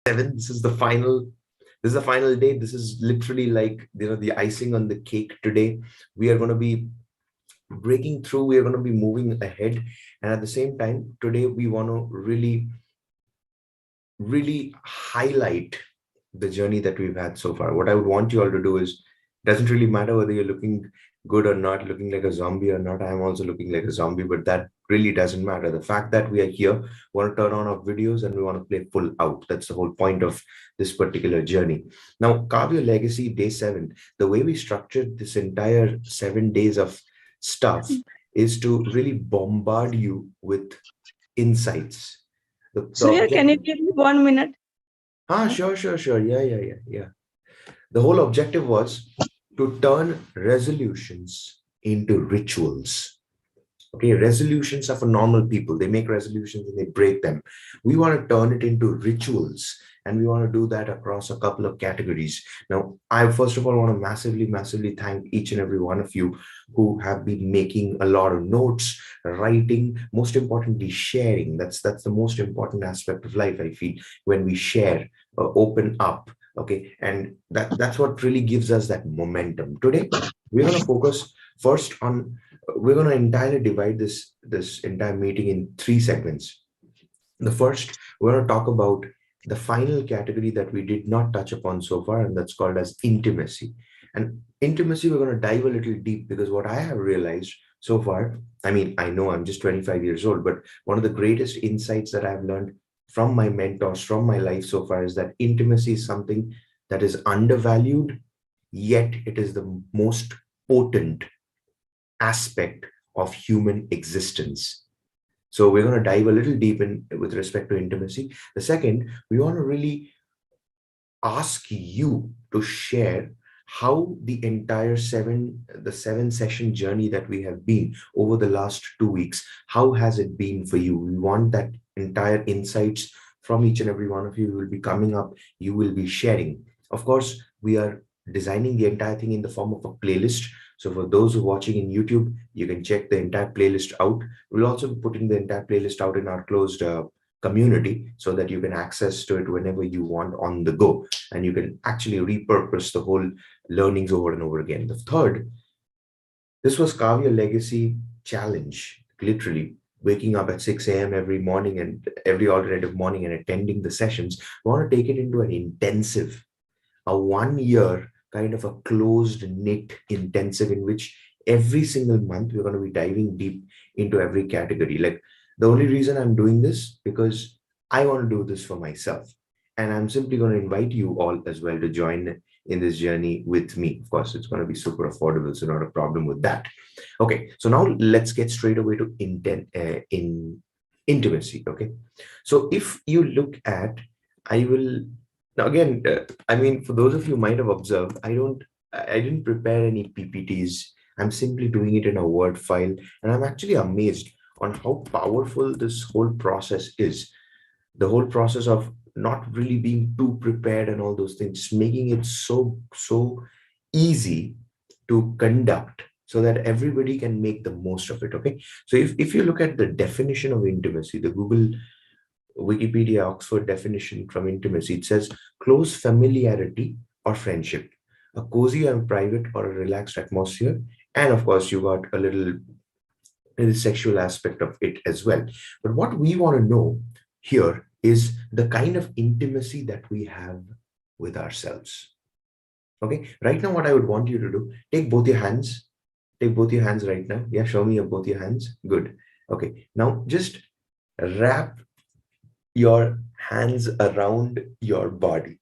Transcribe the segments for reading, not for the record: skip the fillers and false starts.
7. This is the final. This is the final day. This is literally like, the icing on the cake today. We are going to be breaking through. We are going to be moving ahead. And at the same time, today we want to really highlight the journey that we've had so far. What I would want you all to do is, doesn't really matter whether you're looking good or not, looking like a zombie or not. I'm also looking like a zombie, but that really doesn't matter. The fact that we are here, we want to turn on our videos and we want to play full out. That's the whole point of this particular journey. Now, Carve Your Legacy, day 7, the way we structured this entire 7 days of stuff is to really bombard you with insights. Surya, can you give me 1 minute? Sure. Yeah. The whole objective was to turn resolutions into rituals. Okay, resolutions are for normal people. They make resolutions and they break them. We want to turn it into rituals, and we want to do that across a couple of categories. Now, I first of all want to massively thank each and every one of you who have been making a lot of notes, writing, most importantly, sharing. That's the most important aspect of life, I feel, when we share, open up. Okay, and that's what really gives us that momentum. Today, we're going to focus first on, we're going to entirely divide this entire meeting in 3 segments. The first, we're going to talk about the final category that we did not touch upon so far, and that's called as intimacy. And intimacy, we're going to dive a little deep, because what I have realized so far, I mean, I know I'm just 25 years old, but one of the greatest insights that I've learned from my mentors, from my life so far, is that intimacy is something that is undervalued, yet it is the most potent aspect of human existence. So we're going to dive a little deep in with respect to intimacy. The second, we want to really ask you to share how the entire 7-session journey that we have been over the last 2 weeks, how has it been for you? We want that entire insights from each and every one of you. You will be coming up, you will be sharing. Of course, we are designing the entire thing in the form of a playlist. So for those who are watching in YouTube, you can check the entire playlist out. We'll also be putting the entire playlist out in our closed community, so that you can access to it whenever you want on the go, and you can actually repurpose the whole learnings over and over again. The third, this was Carve Your Legacy challenge, literally waking up at 6 a.m. every morning and every alternative morning and attending the sessions. We want to take it into an intensive, a 1-year kind of a closed knit intensive, in which every single month we're going to be diving deep into every category. Like, the only reason I'm doing this, because I want to do this for myself, and I'm simply going to invite you all as well to join in this journey with me. Of course, it's going to be super affordable, so not a problem with that. Okay, so now let's get straight away to intimacy. Okay, so if you look at, I will now again, I mean, for those of you who might have observed, I didn't prepare any PPTs. I'm simply doing it in a Word file, and I'm actually amazed on how powerful this whole process is. The whole process of not really being too prepared and all those things, making it so easy to conduct, so that everybody can make the most of it. Okay, so if you look at the definition of intimacy, the Google, Wikipedia, Oxford definition from intimacy, it says close familiarity or friendship, a cozy and private or a relaxed atmosphere, and of course you got a little sexual aspect of it as well. But what we want to know here is the kind of intimacy that we have with ourselves. Okay, right now what I would want you to do, take both your hands right now. Yeah, show me both your hands. Good. Okay, now just wrap your hands around your body.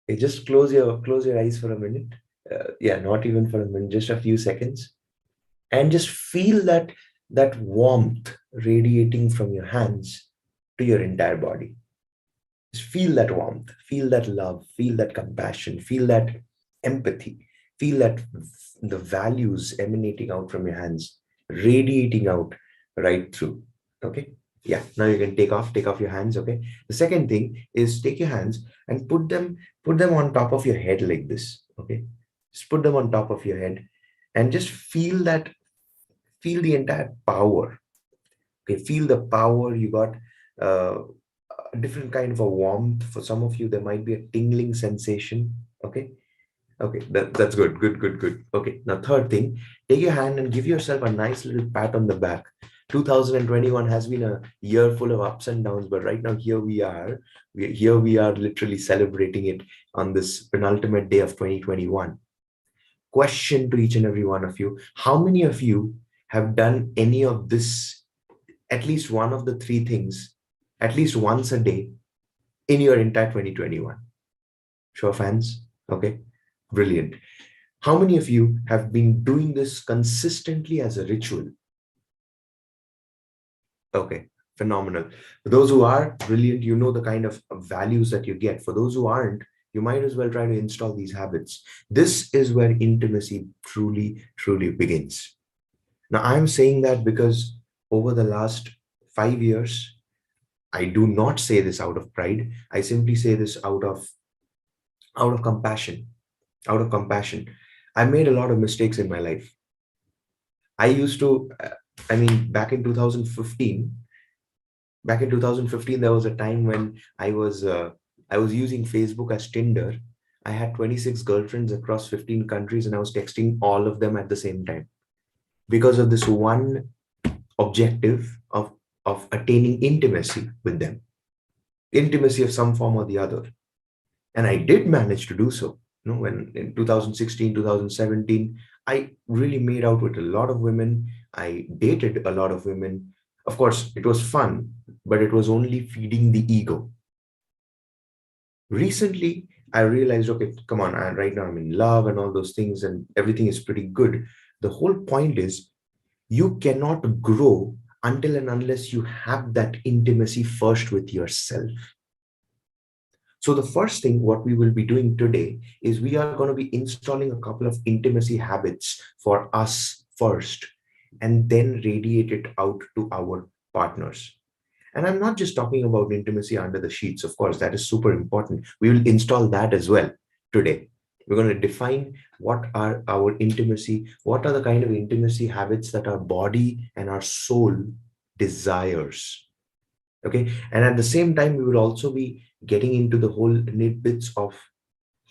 Okay, just close your eyes for a minute. Yeah, not even for a minute, just a few seconds, and just feel that warmth radiating from your hands to your entire body. Just feel that warmth, feel that love, feel that compassion, feel that empathy, feel that the values emanating out from your hands, radiating out right through. Okay. Yeah. Now you can take off your hands. Okay. The second thing is, take your hands and put them on top of your head like this. Okay. Just put them on top of your head and just feel the entire power. Okay. Feel the power you got. a different kind of a warmth. For some of you, there might be a tingling sensation. Okay. Okay, that's good. Good. Okay, now third thing, take your hand and give yourself a nice little pat on the back. 2021 has been a year full of ups and downs, but right now here we are. Here we are literally celebrating it on this penultimate day of 2021. Question to each and every one of you. How many of you have done any of this, at least one of the three things, at least once a day in your entire 2021? Show of hands. Okay. Brilliant. How many of you have been doing this consistently as a ritual? Okay, phenomenal. For those who are brilliant, you know the kind of values that you get. For those who aren't, you might as well try to install these habits. This is where intimacy truly begins. Now, I'm saying that because over the last 5 years, I do not say this out of pride. I simply say this out of compassion. Out of compassion. I made a lot of mistakes in my life. I used to, back in 2015, there was a time when I was using Facebook as Tinder. I had 26 girlfriends across 15 countries, and I was texting all of them at the same time because of this one objective of attaining intimacy with them, intimacy of some form or the other. And I did manage to do so. When in 2016, 2017, I really made out with a lot of women. I dated a lot of women. Of course, it was fun, but it was only feeding the ego. Recently, I realized, okay, come on, right now I'm in love and all those things, and everything is pretty good. The whole point is you cannot grow until and unless you have that intimacy first with yourself. So the first thing what we will be doing today is we are going to be installing a couple of intimacy habits for us first, and then radiate it out to our partners. And I'm not just talking about intimacy under the sheets. Of course, that is super important. We will install that as well today. We're going to define what are our intimacy, what are the kind of intimacy habits that our body and our soul desires. Okay. And at the same time, we will also be getting into the whole nitbits of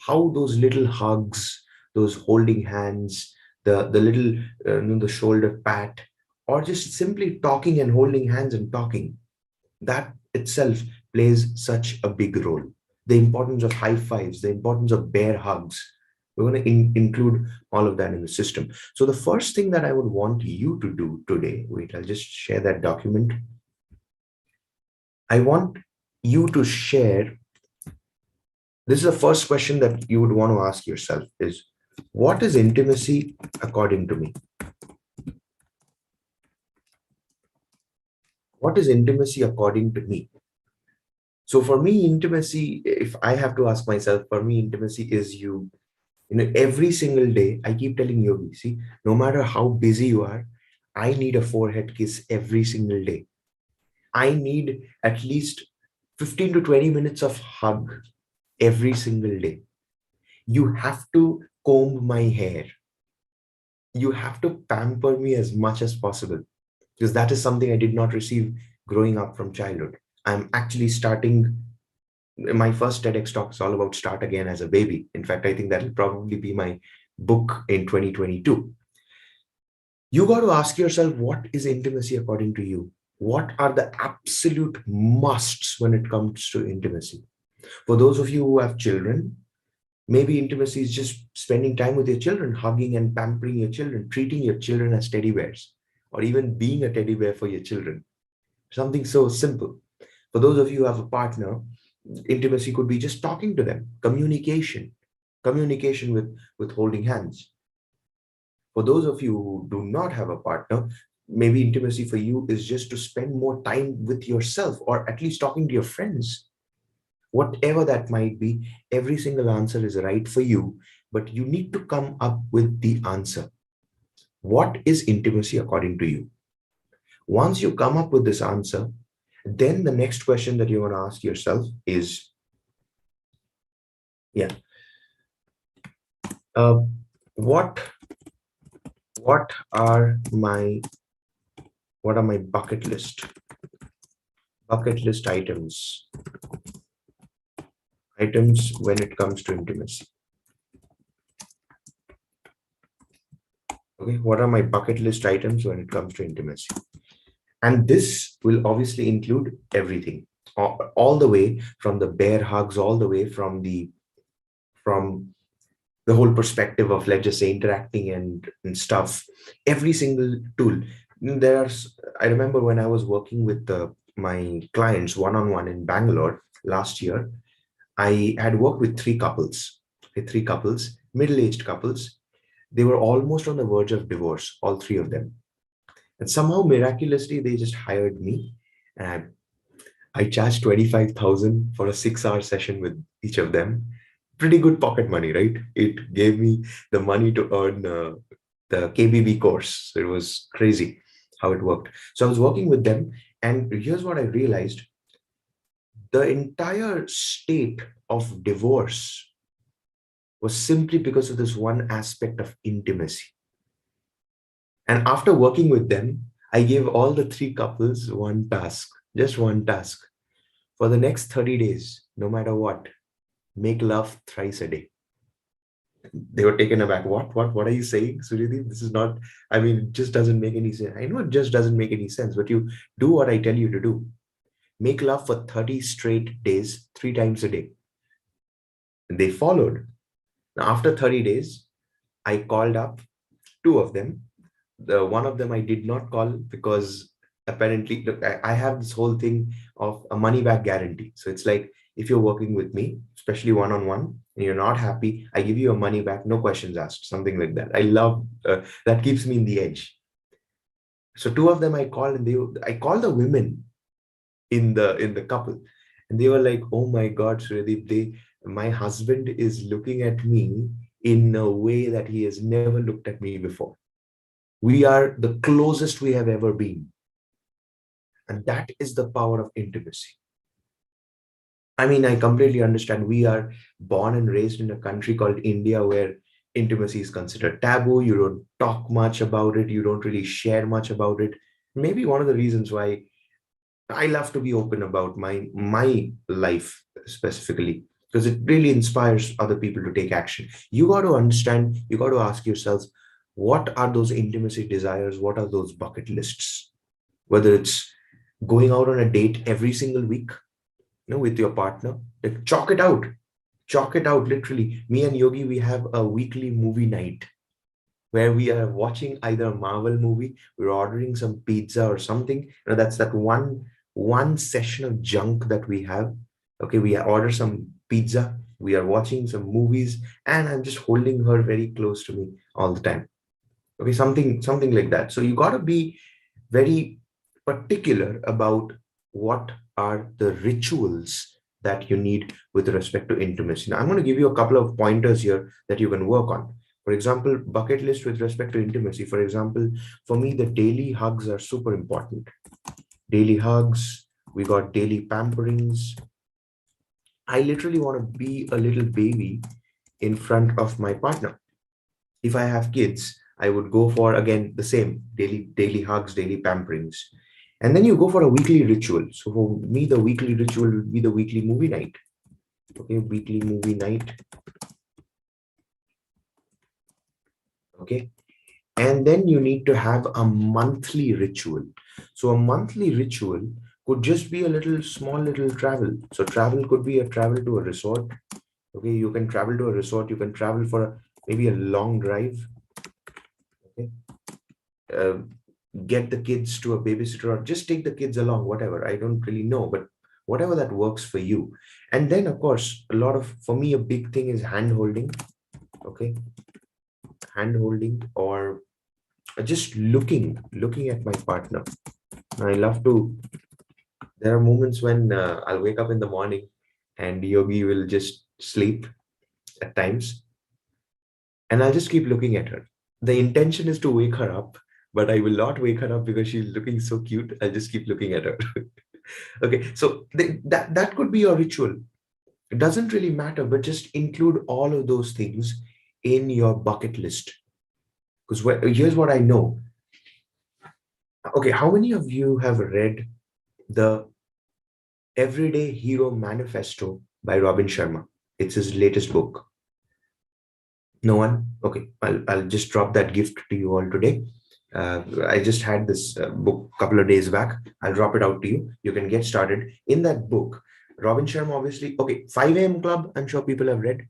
how those little hugs, those holding hands, the little, the shoulder pat, or just simply talking and holding hands and talking, that itself plays such a big role. The importance of high fives, the importance of bear hugs. We're going to include all of that in the system. So the first thing that I would want you to do today, wait, I'll just share that document. I want you to share. This is the first question that you would want to ask yourself is, what is intimacy according to me? What is intimacy according to me? So for me, intimacy, if I have to ask myself, for me, intimacy is every single day, I keep telling Yogi, see, no matter how busy you are, I need a forehead kiss every single day. I need at least 15 to 20 minutes of hug every single day. You have to comb my hair. You have to pamper me as much as possible, because that is something I did not receive growing up from childhood. I'm actually starting. My first TEDx talk is all about start again as a baby. In fact, I think that'll probably be my book in 2022. You got to ask yourself, what is intimacy according to you? What are the absolute musts when it comes to intimacy? For those of you who have children, maybe intimacy is just spending time with your children, hugging and pampering your children, treating your children as teddy bears, or even being a teddy bear for your children. Something so simple. For those of you who have a partner, intimacy could be just talking to them, communication with holding hands. For those of you who do not have a partner, maybe intimacy for you is just to spend more time with yourself, or at least talking to your friends. Whatever that might be, every single answer is right for you, but you need to come up with the answer. What is intimacy according to you? Once you come up with this answer, then the next question that you want to ask yourself is, what are my bucket list bucket list items. Items when it comes to intimacy. Okay, what are my bucket list items when it comes to intimacy? And this will obviously include everything, all the way from the bear hugs, all the way from the whole perspective of, let's just say, interacting and stuff. Every single tool. I remember when I was working with my clients one-on-one in Bangalore last year, I had worked with three couples, middle-aged couples. They were almost on the verge of divorce, all three of them. And somehow, miraculously, they just hired me. And I charged 25,000 for a 6-hour session with each of them. Pretty good pocket money, right? It gave me the money to earn the KBB course. It was crazy how it worked. So I was working with them. And here's what I realized: the entire state of divorce was simply because of this one aspect of intimacy. And after working with them, I gave all the three couples one task, just one task. For the next 30 days, no matter what, make love thrice a day. They were taken aback. What are you saying, Suryadeep? This is not, I mean, it just doesn't make any sense. I know it just doesn't make any sense, but you do what I tell you to do. Make love for 30 straight days, 3 times a day. And they followed. Now, after 30 days, I called up two of them. The one of them I did not call because apparently, look, I have this whole thing of a money back guarantee. So it's like, if you're working with me, especially one-on-one, and you're not happy, I give you a money back, no questions asked, something like that. I love that, keeps me in the edge. So two of them I called, and I called the women in the couple, and they were like, "Oh my God, Suryadeep, my husband is looking at me in a way that he has never looked at me before. We are the closest we have ever been." And that is the power of intimacy. I mean, I completely understand. We are born and raised in a country called India where intimacy is considered taboo. You don't talk much about it. You don't really share much about it. Maybe one of the reasons why I love to be open about my life specifically, because it really inspires other people to take action. You got to understand, you got to ask yourselves, what are those intimacy desires? What are those bucket lists? Whether it's going out on a date every single week, with your partner, like chalk it out literally. Me and Yogi, we have a weekly movie night where we are watching either a Marvel movie, we're ordering some pizza or something. That's that one session of junk that we have. Okay, we order some pizza, we are watching some movies, and I'm just holding her very close to me all the time. Okay, something like that. So you got to be very particular about what are the rituals that you need with respect to intimacy. Now, I'm going to give you a couple of pointers here that you can work on. For example, bucket list with respect to intimacy. For example, for me, the daily hugs are super important. Daily hugs, we got daily pamperings. I literally want to be a little baby in front of my partner. If I have kids, I would go for, again, the same daily hugs, daily pamperings. And then you go for a weekly ritual. So for me, the weekly ritual would be the weekly movie night. Okay, weekly movie night. Okay. And then you need to have a monthly ritual. So a monthly ritual could just be a small little travel. So travel could be a travel to a resort. Okay, you can travel to a resort. You can travel for maybe a long drive. Okay. Get the kids to a babysitter, or just take the kids along, whatever. I don't really know, but whatever that works for you. And then, of course, for me, a big thing is hand holding. Okay. Hand holding, or just looking at my partner. I love to, there are moments when I'll wake up in the morning and Yogi will just sleep at times, and I'll just keep looking at her. The intention is to wake her up, but I will not wake her up because she's looking so cute. I'll just keep looking at her. Okay, so that could be your ritual. It doesn't really matter, but just include all of those things in your bucket list. Because here's what I know. Okay, how many of you have read the Everyday Hero Manifesto by Robin Sharma. It's his latest book. No one? Okay, I'll just drop that gift to you all today. I just had this book a couple of days back. I'll drop it out to you. You can get started. In that book, Robin Sharma, obviously, okay, 5 a.m. Club, I'm sure people have read.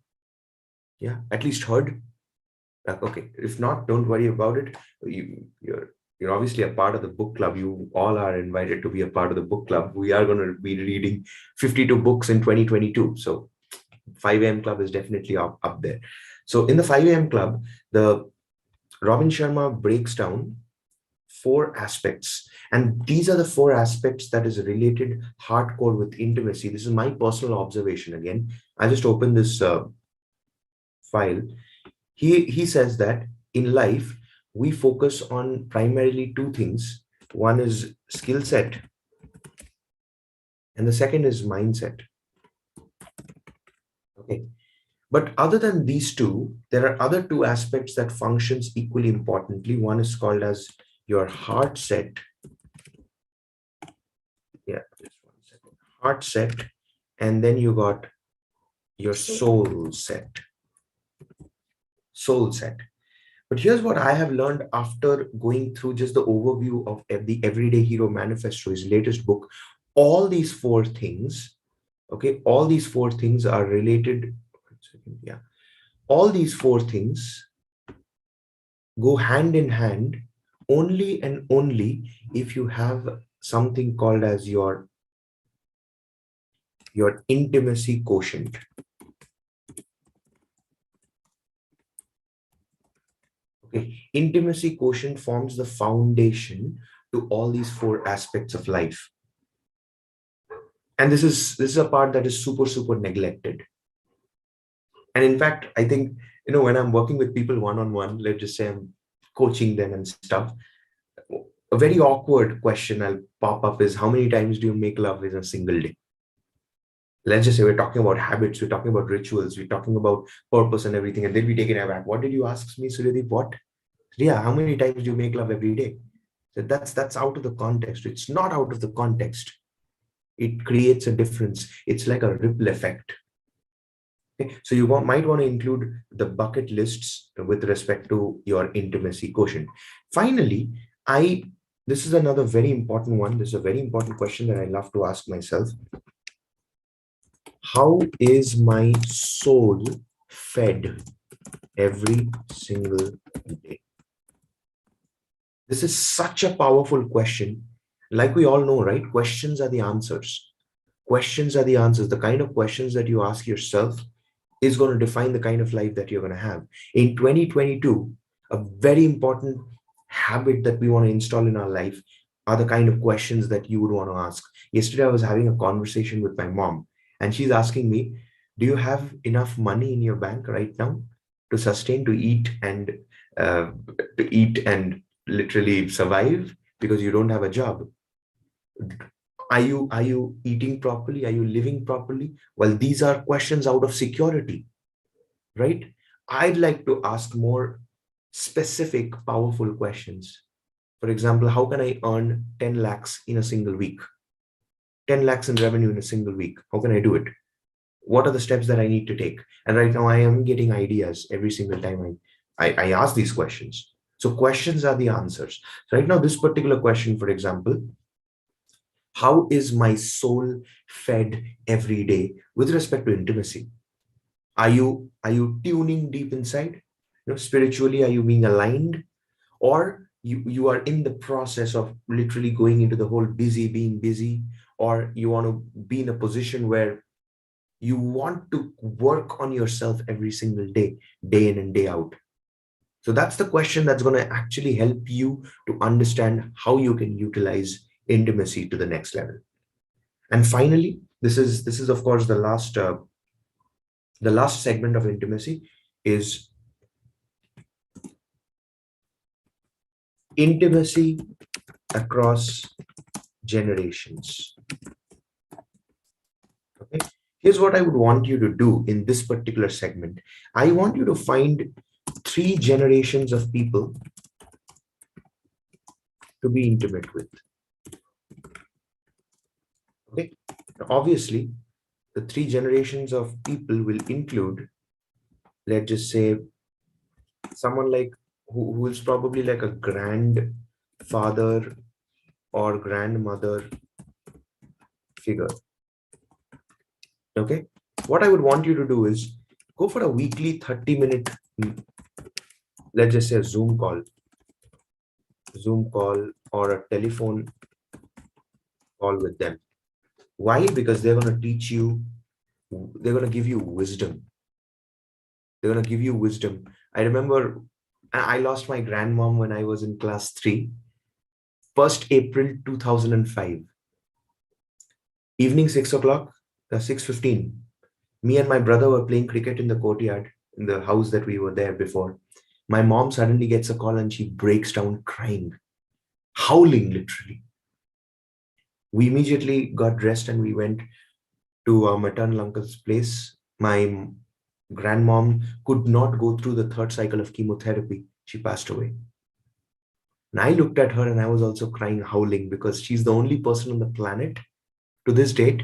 Yeah, at least heard. Okay, if not, don't worry about it. You're obviously a part of the book club. You all are invited to be a part of the book club. We are going to be reading 52 books in 2022. So 5 a.m. Club is definitely up there. So in the 5 a.m. Club, the Robin Sharma breaks down 4 aspects, and these are the 4 aspects that is related hardcore with intimacy. This is my personal observation. Again, I just opened this file. He says that in life we focus on primarily 2 things. One is skill set, and the second is mindset. Okay. But other than these 2, there are other 2 aspects that functions equally importantly. One is called as your heart set. Yeah, just 1 second. Heart set, and then you got your soul set. Soul set. But here's what I have learned after going through just the overview of the Everyday Hero Manifesto, his latest book. All these 4 things, okay, all these 4 things are related. Yeah, all these 4 things go hand in hand only and only if you have something called as your intimacy quotient. Okay, intimacy quotient forms the foundation to all these 4 aspects of life. And this is a part that is super neglected. And in fact, I think, when I'm working with people one-on-one, let's just say I'm coaching them and stuff, a very awkward question I'll pop up is, how many times do you make love in a single day? Let's just say we're talking about habits, we're talking about rituals, we're talking about purpose and everything, and then we take it back. What did you ask me, Suryadeep? What? Yeah, how many times do you make love every day? So that's out of the context. It's not out of the context. It creates a difference. It's like a ripple effect. Okay? So you might want to include the bucket lists with respect to your intimacy quotient. Finally, this is another very important one. This is a very important question that I love to ask myself. How is my soul fed every single day? This is such a powerful question. Like we all know, right? Questions are the answers. Questions are the answers. The kind of questions that you ask yourself is going to define the kind of life that you're going to have. In 2022, a very important habit that we want to install in our life are the kind of questions that you would want to ask. Yesterday, I was having a conversation with my mom, and she's asking me, do you have enough money in your bank right now to sustain, to eat and literally survive because you don't have a job? Are you eating properly? Are you living properly? Well, these are questions out of security, right? I'd like to ask more specific, powerful questions. For example, how can I earn 10 lakhs in a single week? 10 lakhs in revenue in a single week. How can I do it? What are the steps that I need to take? And right now I am getting ideas every single time I ask these questions. So questions are the answers. So right now, this particular question, for example, how is my soul fed every day with respect to intimacy? Are you tuning deep inside? Spiritually, are you being aligned? Or you are in the process of literally going into the whole being busy, or you want to be in a position where you want to work on yourself every single day, day in and day out. So that's the question that's going to actually help you to understand how you can utilize intimacy to the next level. And finally, this is of course the last segment of intimacy is intimacy across generations. Okay. Here's what I would want you to do in this particular segment. I want you to find 3 generations of people to be intimate with. Okay. Obviously, the three generations of people will include, let's just say, someone like who is probably like a grandfather or grandmother figure. Okay. What I would want you to do is go for a weekly 30-minute, let's just say a Zoom call or a telephone call with them. Why? Because they're going to teach you, they're going to give you wisdom. They're going to give you wisdom. I remember I lost my grandmom when I was in class 3, 1st April 2005. Evening 6 o'clock, 6:15. Me and my brother were playing cricket in the courtyard in the house that we were there before. My mom suddenly gets a call and she breaks down crying, howling literally. We immediately got dressed and we went to our maternal uncle's place. My grandmom could not go through the third cycle of chemotherapy. She passed away. And I looked at her and I was also crying, howling, because she's the only person on the planet to this date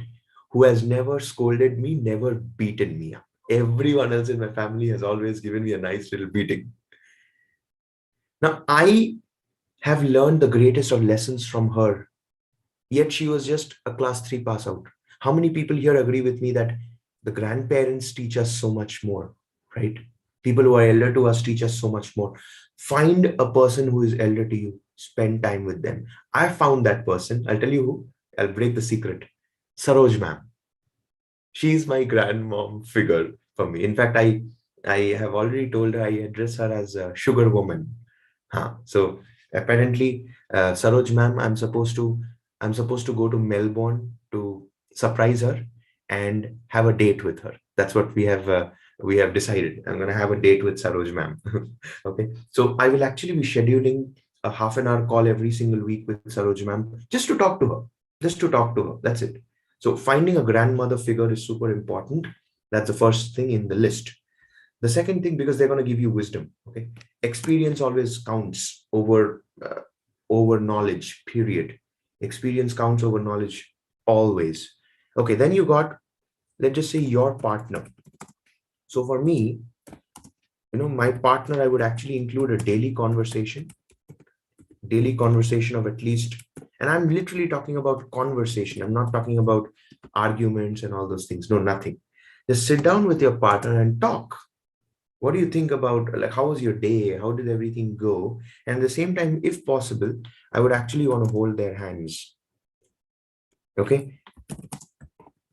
who has never scolded me, never beaten me up. Everyone else in my family has always given me a nice little beating. Now, I have learned the greatest of lessons from her, yet she was just a class 3 pass out. How many people here agree with me that the grandparents teach us so much more, right? People who are elder to us teach us so much more. Find a person who is elder to you, spend time with them. I found that person. I'll tell you who. I'll break the secret. Saroj ma'am. She's my grandmom figure for me. In fact, I have already told her I address her as a sugar woman. Huh. So apparently, Saroj ma'am, I'm supposed to go to Melbourne to surprise her and have a date with her. That's what we have decided. I'm going to have a date with Saroj ma'am. Okay. So I will actually be scheduling a half an hour call every single week with Saroj ma'am just to talk to her. Just to talk to her. That's it. So finding a grandmother figure is super important. That's the first thing in the list. The second thing, because they're going to give you wisdom. Okay, experience always counts over knowledge. Period. Experience counts over knowledge always. Okay, then you got, let's just say, your partner. So for me, my partner, I would actually include a daily conversation of at least, and I'm literally talking about conversation. I'm not talking about arguments and all those things. No, nothing. Just sit down with your partner and talk. What do you think about, like, how was your day? How did everything go? And at the same time, if possible, I would actually want to hold their hands. Okay.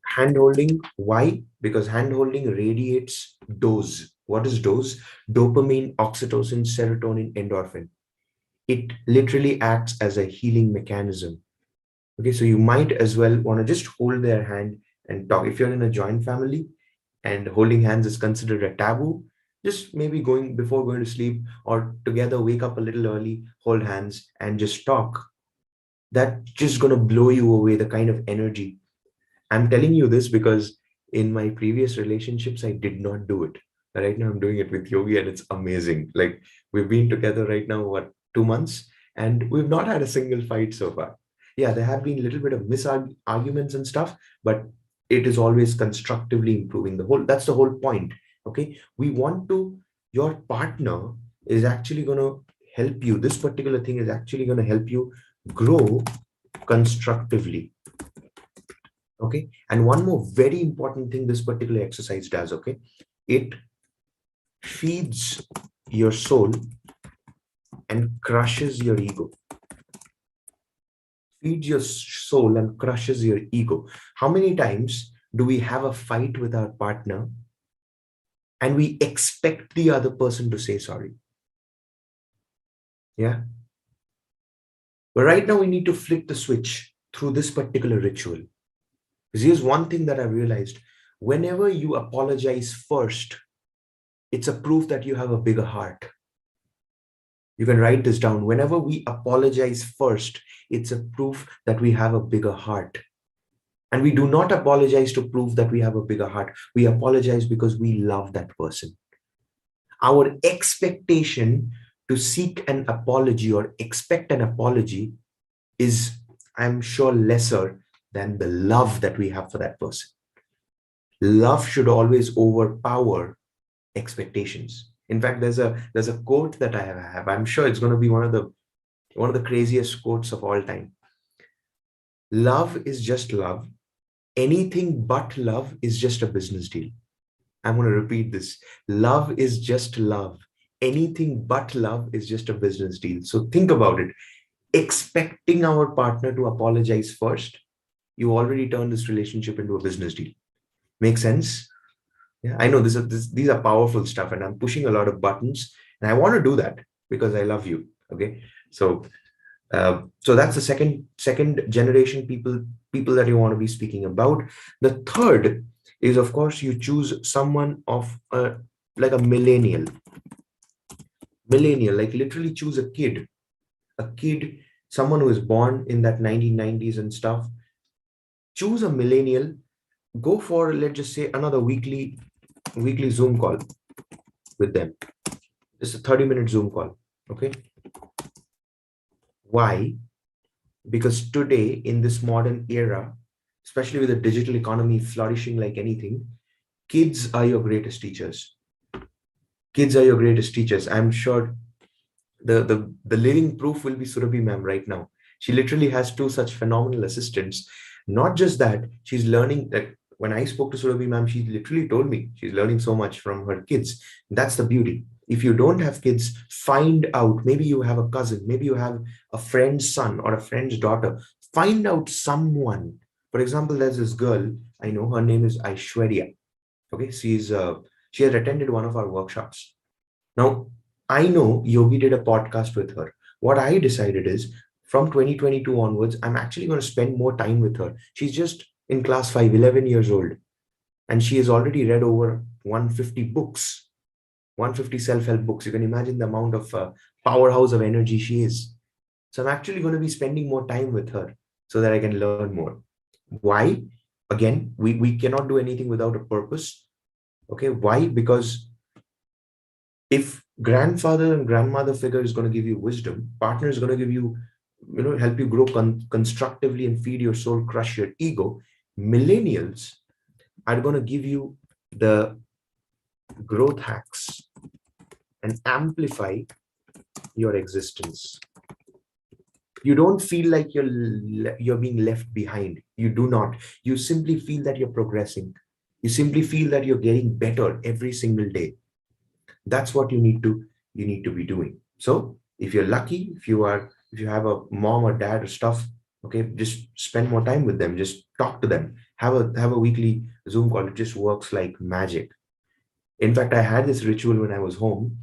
Hand holding. Why? Because hand holding radiates dose. What is dose? Dopamine, oxytocin, serotonin, endorphin. It literally acts as a healing mechanism. Okay, so you might as well want to just hold their hand and talk. If you're in a joint family and holding hands is considered a taboo, just maybe before going to sleep or together, wake up a little early, hold hands and just talk. That's just going to blow you away, the kind of energy. I'm telling you this because in my previous relationships, I did not do it. Right now, I'm doing it with Yogi and it's amazing. Like, we've been together right now, what, 2 months? And we've not had a single fight so far. Yeah, there have been a little bit of misarguments and stuff, but it is always constructively improving that's the whole point. Okay. Your partner is actually going to help you. This particular thing is actually going to help you grow constructively. Okay. And one more very important thing this particular exercise does, okay, it feeds your soul and crushes your ego. Feeds your soul and crushes your ego. How many times do we have a fight with our partner and we expect the other person to say sorry? Yeah. But right now we need to flip the switch through this particular ritual. Because here's one thing that I realized. Whenever you apologize first, it's a proof that you have a bigger heart. You can write this down. Whenever we apologize first, it's a proof that we have a bigger heart. And we do not apologize to prove that we have a bigger heart. We apologize because we love that person. Our expectation to seek an apology or expect an apology is, I'm sure, lesser than the love that we have for that person. Love should always overpower expectations. In fact, there's a quote that I have. I'm sure it's going to be one of the craziest quotes of all time. Love is just love. Anything but love is just a business deal. I'm going to repeat this. Love is just love. Anything but love is just a business deal. So think about it. Expecting our partner to apologize first, you already turned this relationship into a business deal. Make sense? Yeah, I know these are powerful stuff, and I'm pushing a lot of buttons, and I want to do that because I love you. Okay, so so that's the second generation people that you want to be speaking about. The third is, of course, you choose someone of like a millennial, like literally choose a kid, someone who is born in that 1990s and stuff. Choose a millennial. Go for, let's just say, another weekly Zoom call with them. Just a 30-minute Zoom call. Okay. Why? Because today, in this modern era, especially with the digital economy flourishing like anything, kids are your greatest teachers. Kids are your greatest teachers. I'm sure the living proof will be Surabhi ma'am right now. She literally has two such phenomenal assistants. Not just that, she's learning that. When I spoke to Surabhi ma'am, she literally told me she's learning so much from her kids. That's the beauty. If you don't have kids, find out. Maybe you have a cousin, maybe you have a friend's son or a friend's daughter. Find out someone. For example, there's this girl I know. Her name is Aishwarya. Okay, she has attended one of our workshops. Now, I know Yogi did a podcast with her. What I decided is from 2022 onwards, I'm actually going to spend more time with her. She's just in class 5, 11 years old. And she has already read over 150 books, 150 self-help books. You can imagine the amount of powerhouse of energy she is. So I'm actually going to be spending more time with her so that I can learn more. Why? Again, we cannot do anything without a purpose. Okay. Why? Because if grandfather and grandmother figure is going to give you wisdom, partner is going to give you, help you grow constructively and feed your soul, crush your ego, millennials are going to give you the growth hacks and amplify your existence. You don't feel like you're being left behind. You do not. You simply feel that you're progressing. You simply feel that you're getting better every single day. That's what you need to be doing. So if you're lucky, if you have a mom or dad or stuff, okay, just spend more time with them. Just talk to them. Have a weekly Zoom call. It just works like magic. In fact, I had this ritual when I was home.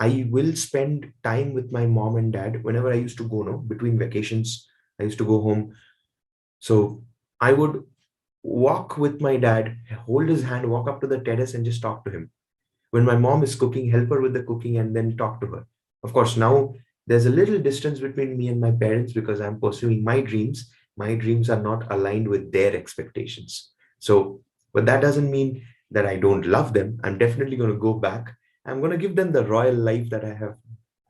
I will spend time with my mom and dad whenever I used to go, no, between vacations. I used to go home. So I would walk with my dad, hold his hand, walk up to the terrace and just talk to him. When my mom is cooking, help her with the cooking and then talk to her. Of course, now there's a little distance between me and my parents because I'm pursuing my dreams. My dreams are not aligned with their expectations. So, but that doesn't mean that I don't love them. I'm definitely going to go back. I'm going to give them the royal life that I have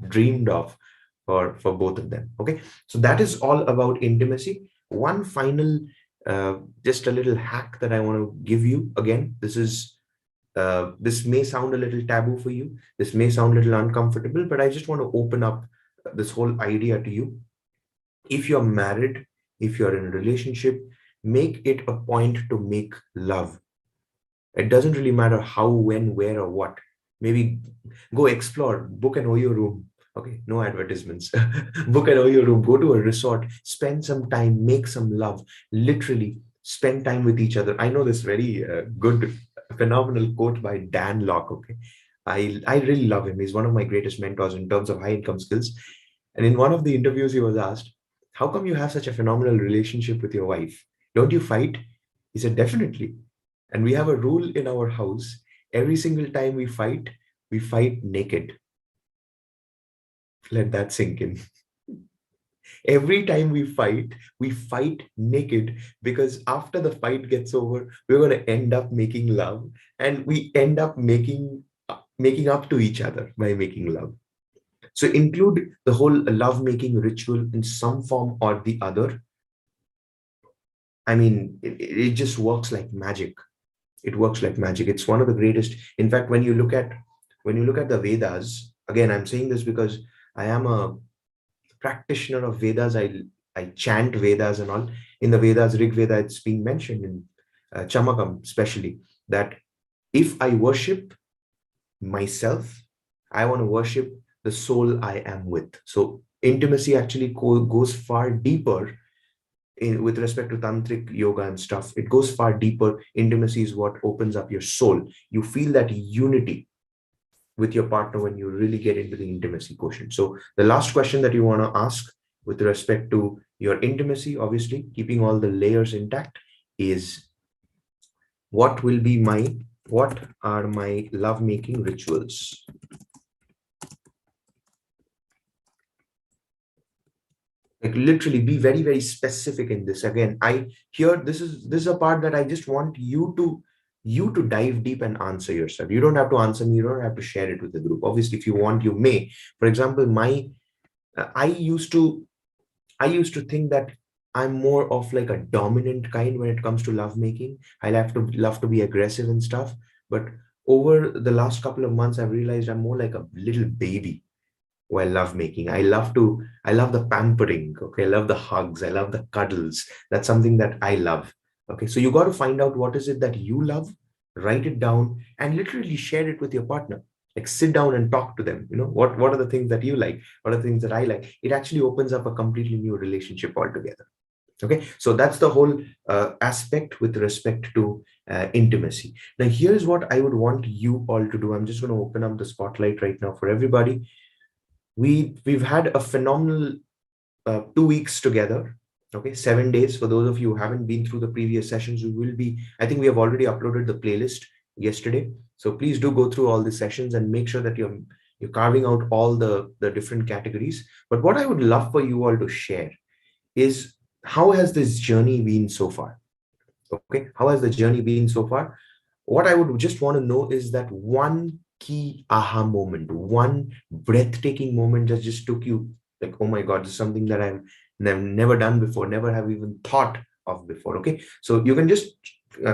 dreamed of for both of them. Okay. So that is all about intimacy. One final, just a little hack that I want to give you. Again, this may sound a little taboo for you. This may sound a little uncomfortable, but I just want to open up this whole idea to you. If you're married, if you're in a relationship, make it a point to make love. It doesn't really matter how, when, where, or what. Maybe go explore, book an OYO room. Okay, no advertisements. Book an OYO room, go to a resort, spend some time, make some love. Literally spend time with each other. I know this very good, phenomenal quote by Dan Locke. Okay, I really love him. He's one of my greatest mentors in terms of high income skills. And in one of the interviews, he was asked, "How come you have such a phenomenal relationship with your wife? Don't you fight?" He said, "Definitely. And we have a rule in our house. Every single time we fight naked." Let that sink in. Every time we fight naked because after the fight gets over, we're going to end up making love and we end up making up to each other by making love. So include the whole love making ritual in some form or the other. I mean, it just works like magic. It works like magic. It's one of the greatest. In fact, when you look at the Vedas, again, I'm saying this because I am a practitioner of Vedas. I chant Vedas and all. In the Vedas, Rig Veda, it's being mentioned in Chamakam, especially, that if I worship myself, I want to worship the soul I am with. So intimacy actually goes far deeper with respect to tantric yoga and stuff. It goes far deeper. Intimacy is what opens up your soul. You feel that unity with your partner when you really get into the intimacy quotient. So the last question that you want to ask with respect to your intimacy, obviously keeping all the layers intact, is what are my lovemaking rituals? Like literally be very, very specific in this. Again, this is a part that I just want you to dive deep and answer yourself. You don't have to answer me, you don't have to share it with the group. Obviously, if you want, you may. For example, I used to think that I'm more of like a dominant kind when it comes to lovemaking. I love to be aggressive and stuff. But over the last couple of months, I've realized I'm more like a little baby while lovemaking. I love the pampering. Okay. I love the hugs. I love the cuddles. That's something that I love. Okay. So you got to find out what is it that you love, write it down, and literally share it with your partner. Like sit down and talk to them. What are the things that you like? What are the things that I like? It actually opens up a completely new relationship altogether. Okay. So that's the whole aspect with respect to intimacy. Now, here's what I would want you all to do. I'm just going to open up the spotlight right now for everybody. We've had a phenomenal 2 weeks together. Okay, 7 days. For those of you who haven't been through the previous sessions, we will be. I think we have already uploaded the playlist yesterday. So please do go through all the sessions and make sure that you're carving out all the different categories. But what I would love for you all to share is, how has this journey been so far? Okay, how has the journey been so far? What I would just want to know is that one key aha moment, one breathtaking moment that just took you like, oh my God, this is something that I've never done before, never have even thought of before. Okay. So you can just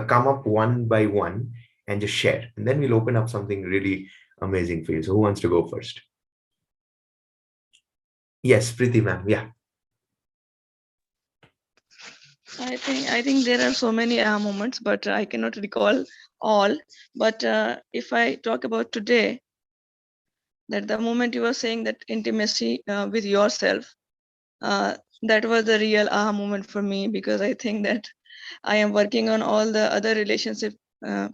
come up one by one and just share, and then we'll open up something really amazing for you. So who wants to go first? Yes, Preeti ma'am. Yeah. I think there are so many moments, but I cannot recall all. But if I talk about today, that the moment you were saying that intimacy with yourself, that was the real aha moment for me, because I think that I am working on all the other relationship by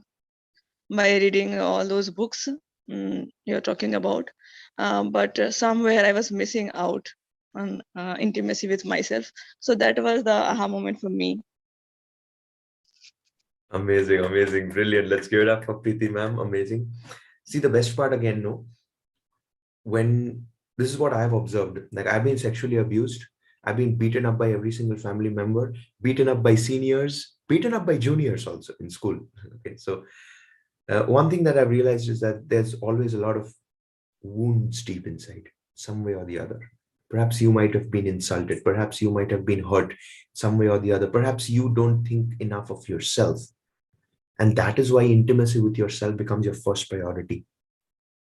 reading all those books you're talking about. But somewhere I was missing out on intimacy with myself. So that was the aha moment for me. Amazing, amazing, brilliant. Let's give it up for Preeti ma'am. Amazing. See, the best part again, no, when this is what I have observed. Like, I've been sexually abused. I've been beaten up by every single family member, beaten up by seniors, beaten up by juniors also in school. Okay. So one thing that I've realized is that there's always a lot of wounds deep inside, some way or the other. Perhaps you might have been insulted. Perhaps you might have been hurt some way or the other. Perhaps you don't think enough of yourself. And that is why intimacy with yourself becomes your first priority.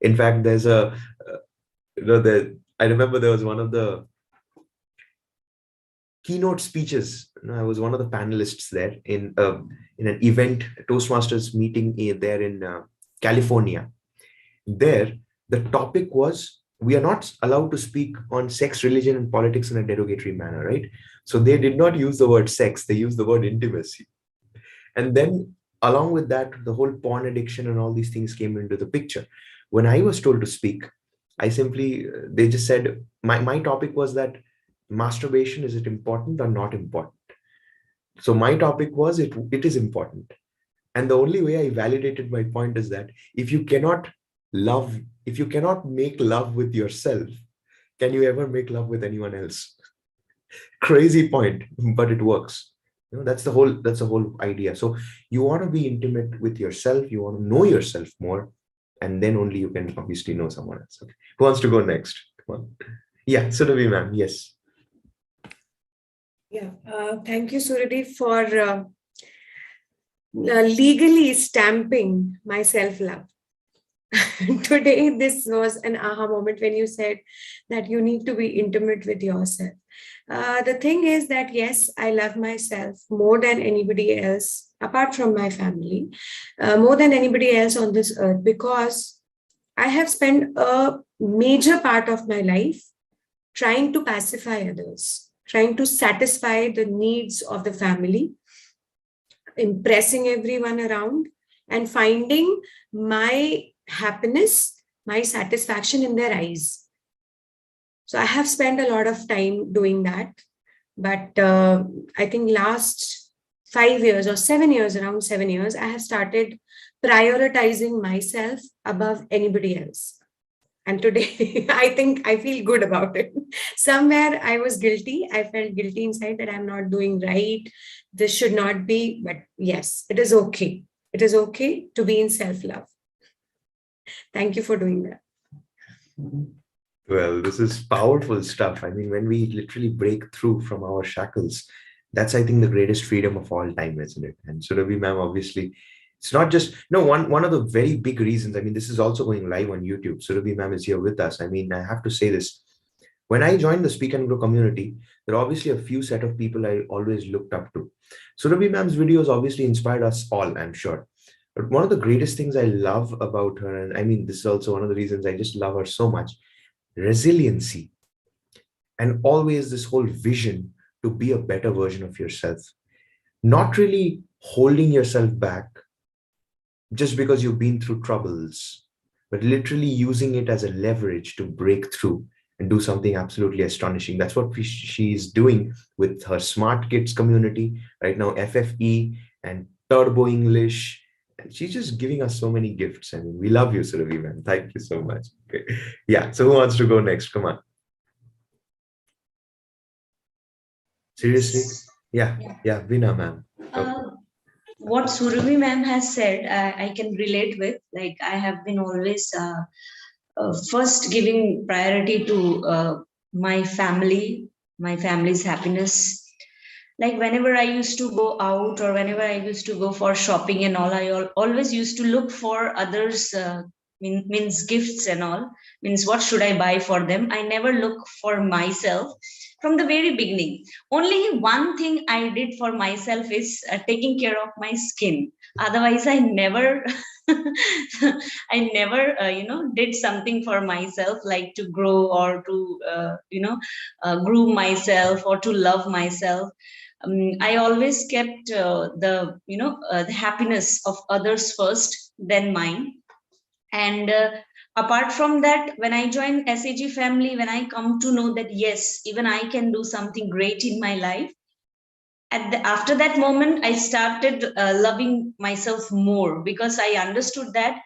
In fact, there's I remember there was one of the keynote speeches. I was one of the panelists there in an event, Toastmasters meeting there in California. There, the topic was, we are not allowed to speak on sex, religion, and politics in a derogatory manner, right? So they did not use the word sex; they used the word intimacy. And then, along with that, the whole porn addiction and all these things came into the picture. When I was told to speak, they just said, my topic was that masturbation, is it important or not important? So my topic was, it is important. And the only way I validated my point is that if you cannot make love with yourself, can you ever make love with anyone else? Crazy point, but it works. That's the whole idea. So you want to be intimate with yourself, you want to know yourself more, and then only you can obviously know someone else. Okay. Who wants to go next? Come on. Yeah, Suryadeep ma'am. Yes. Yeah, thank you, Suryadeep, for legally stamping my self-love. Today, this was an aha moment when you said that you need to be intimate with yourself. The thing is that, yes, I love myself more than anybody else, apart from my family, more than anybody else on this earth, because I have spent a major part of my life trying to pacify others, trying to satisfy the needs of the family, impressing everyone around, and finding my happiness, my satisfaction in their eyes. So I have spent a lot of time doing that. But I think last 5 years or 7 years, around 7 years, I have started prioritizing myself above anybody else. And today, I think I feel good about it. Somewhere I was guilty. I felt guilty inside that I'm not doing right. This should not be. But yes, it is okay. It is okay to be in self love. Thank you for doing that. Well, this is powerful stuff. I mean, when we literally break through from our shackles, that's, I think, the greatest freedom of all time, isn't it? And Surabhi ma'am, obviously, it's not just, no, one of the very big reasons. I mean, this is also going live on YouTube. Surabhi ma'am is here with us. I mean, I have to say this. When I joined the Speak and Grow community, there are obviously a few set of people I always looked up to. Surabhi ma'am's videos obviously inspired us all, I'm sure. But one of the greatest things I love about her, and I mean, this is also one of the reasons I just love her so much, resiliency, and always this whole vision to be a better version of yourself, not really holding yourself back just because you've been through troubles, but literally using it as a leverage to break through and do something absolutely astonishing. That's what she's doing with her Smart Kids community right now, FFE and Turbo English. And she's just giving us so many gifts. I mean, we love you, Surabhi, man. Thank you so much. Okay. Yeah. So who wants to go next? Come on. Seriously? Yeah. Yeah. Vina, ma'am. Okay. What Surabhi ma'am has said, I can relate with. Like I have been always first giving priority to my family's happiness. Like whenever I used to go out or whenever I used to go for shopping and all, I always used to look for others. Means gifts and all, means what should I buy for them. I never look for myself from the very beginning. Only one thing I did for myself is taking care of my skin. Otherwise I never I never did something for myself, like to grow or to groom myself or to love myself. I always kept the happiness of others first, then mine. And apart from that, when I joined SAG family, when I come to know that yes, even I can do something great in my life, after that moment, I started loving myself more, because I understood that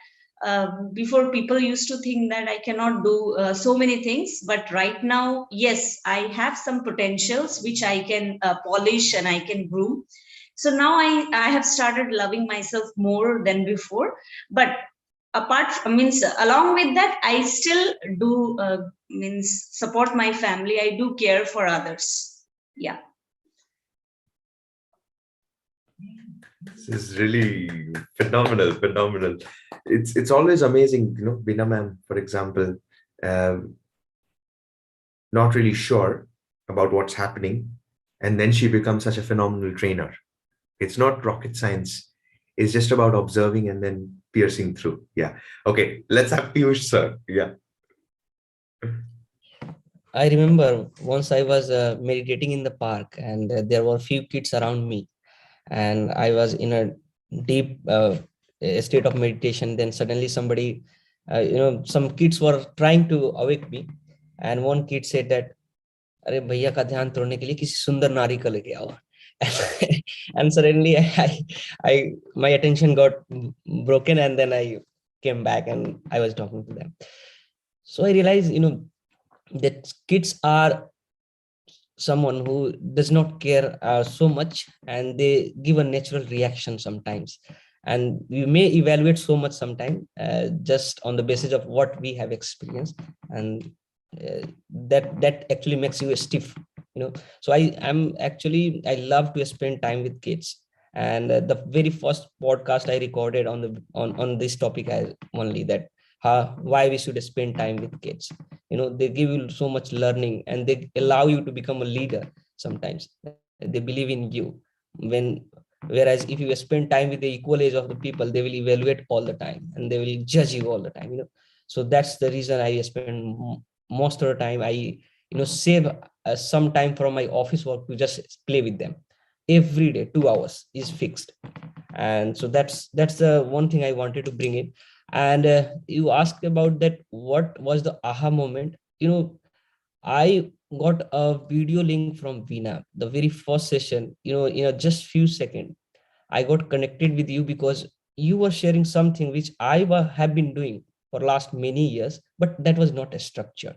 before people used to think that I cannot do so many things. But right now, yes, I have some potentials which I can polish and I can groom. So now I have started loving myself more than before. But means along with that, I still do means support my family. I do care for others. Yeah. This is really phenomenal, phenomenal. It's always amazing, you know, Bina ma'am, for example, not really sure about what's happening, and then she becomes such a phenomenal trainer. It's not rocket science. It's just about observing and then piercing through. Yeah. Okay. Let's have Piyush, sir. Yeah. I remember once I was meditating in the park, and there were few kids around me, and I was in a deep state of meditation. Then suddenly somebody, some kids were trying to awake me, and one kid said that, "अरे भैया का ध्यान तोड़ने के लिए किसी सुंदर नारी को लेके आओ." And suddenly my attention got broken, and then I came back and I was talking to them. So I realized, that kids are someone who does not care so much, and they give a natural reaction sometimes, and we may evaluate so much sometimes just on the basis of what we have experienced, and that actually makes you stiff So I love to spend time with kids. And the very first podcast I recorded on this topic only, that why we should spend time with kids. They give you so much learning, and they allow you to become a leader. Sometimes they believe in you. Whereas if you spend time with the equal age of the people, they will evaluate all the time, and they will judge you all the time. So that's the reason I spend most of the time. I save some time from my office work to just play with them. Every day 2 hours is fixed. And so that's the one thing I wanted to bring in. And you asked about that, what was the aha moment. I got a video link from Veena, the very first session. In just few seconds, I got connected with you because you were sharing something which have been doing for last many years, but that was not a structure.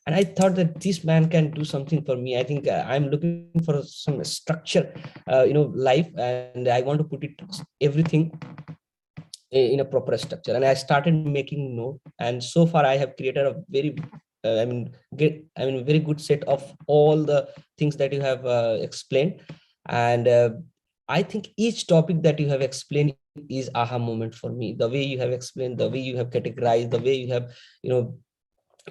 And I thought that this man can do something for me. I think I'm looking for some structure, life, and I want to put it everything in a proper structure. And I started making note, and so far I have created a very very good set of all the things that you have explained. And I think each topic that you have explained is aha moment for me. The way you have explained, the way you have categorized, the way you have you know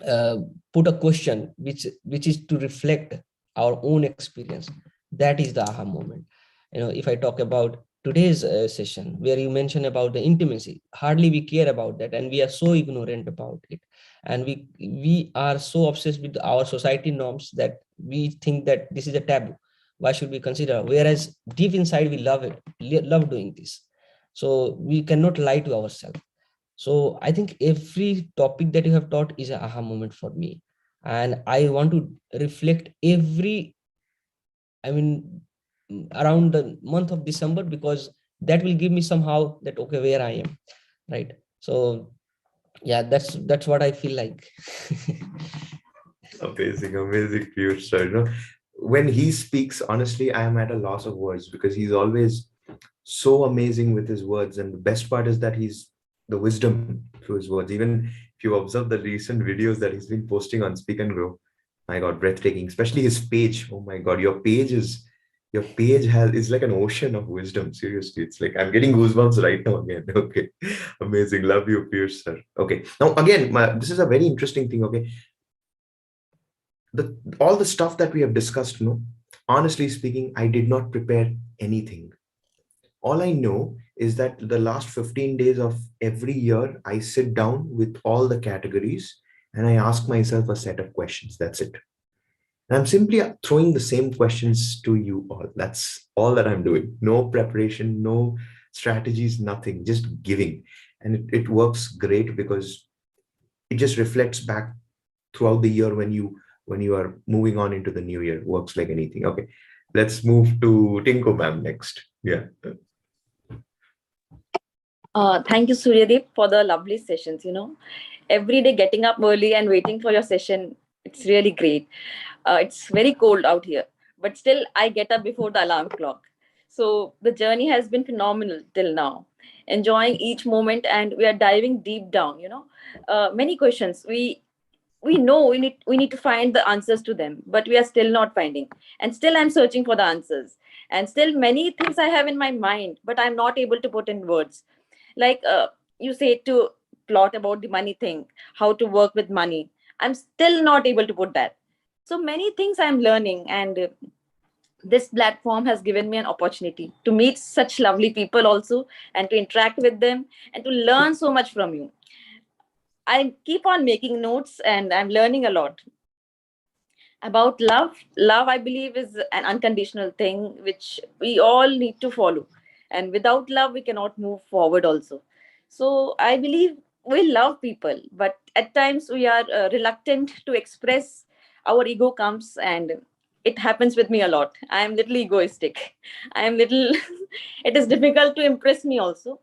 uh, put a question which is to reflect our own experience. That is the aha moment. If I talk about today's session, where you mentioned about the intimacy, hardly we care about that, and we are so ignorant about it. And we are so obsessed with our society norms that we think that this is a taboo. Why should we consider? Whereas deep inside we love it, love doing this. So we cannot lie to ourselves. So I think every topic that you have taught is an aha moment for me. And I want to reflect I mean, around the month of December, because that will give me somehow that, okay, where I am, right? So yeah, that's what I feel like. Amazing, amazing, Piyush sir. When he speaks, honestly, I am at a loss of words because he's always so amazing with his words. And the best part is that he's the wisdom through his words. Even if you observe the recent videos that he's been posting on Speak and Grow, my God, breathtaking, especially his page. Oh my God, your page is like an ocean of wisdom. Seriously, it's like I'm getting goosebumps right now again. Okay, amazing. Love you, Pierce, sir. Okay, now again, this is a very interesting thing. Okay, all the stuff that we have discussed, honestly speaking, I did not prepare anything. All I know is that the last 15 days of every year, I sit down with all the categories and I ask myself a set of questions. That's it. And I'm simply throwing the same questions to you all. That's all that I'm doing. No preparation, no strategies, nothing, just giving. And it works great because it just reflects back throughout the year when you are moving on into the new year. Works like anything. Okay, let's move to Tinko ma'am next. Yeah. Thank you, Suryadeep, for the lovely sessions. Every day getting up early and waiting for your session, it's really great. It's very cold out here, but still I get up before the alarm clock. So the journey has been phenomenal till now. Enjoying each moment, and we are diving deep down. Many questions we know we need to find the answers to them, but we are still not finding, and still I'm searching for the answers, and still many things I have in my mind, but I'm not able to put in words. Like you say to plot about the money thing, how to work with money. I'm still not able to put that. So many things I'm learning, and this platform has given me an opportunity to meet such lovely people also, and to interact with them, and to learn so much from you. I keep on making notes, and I'm learning a lot about love. Love, I believe, is an unconditional thing which we all need to follow, and without love we cannot move forward also. So I believe we love people, but at times we are reluctant to express. Our ego comes, and it happens with me a lot. I am little egoistic. I am little it is difficult to impress me also.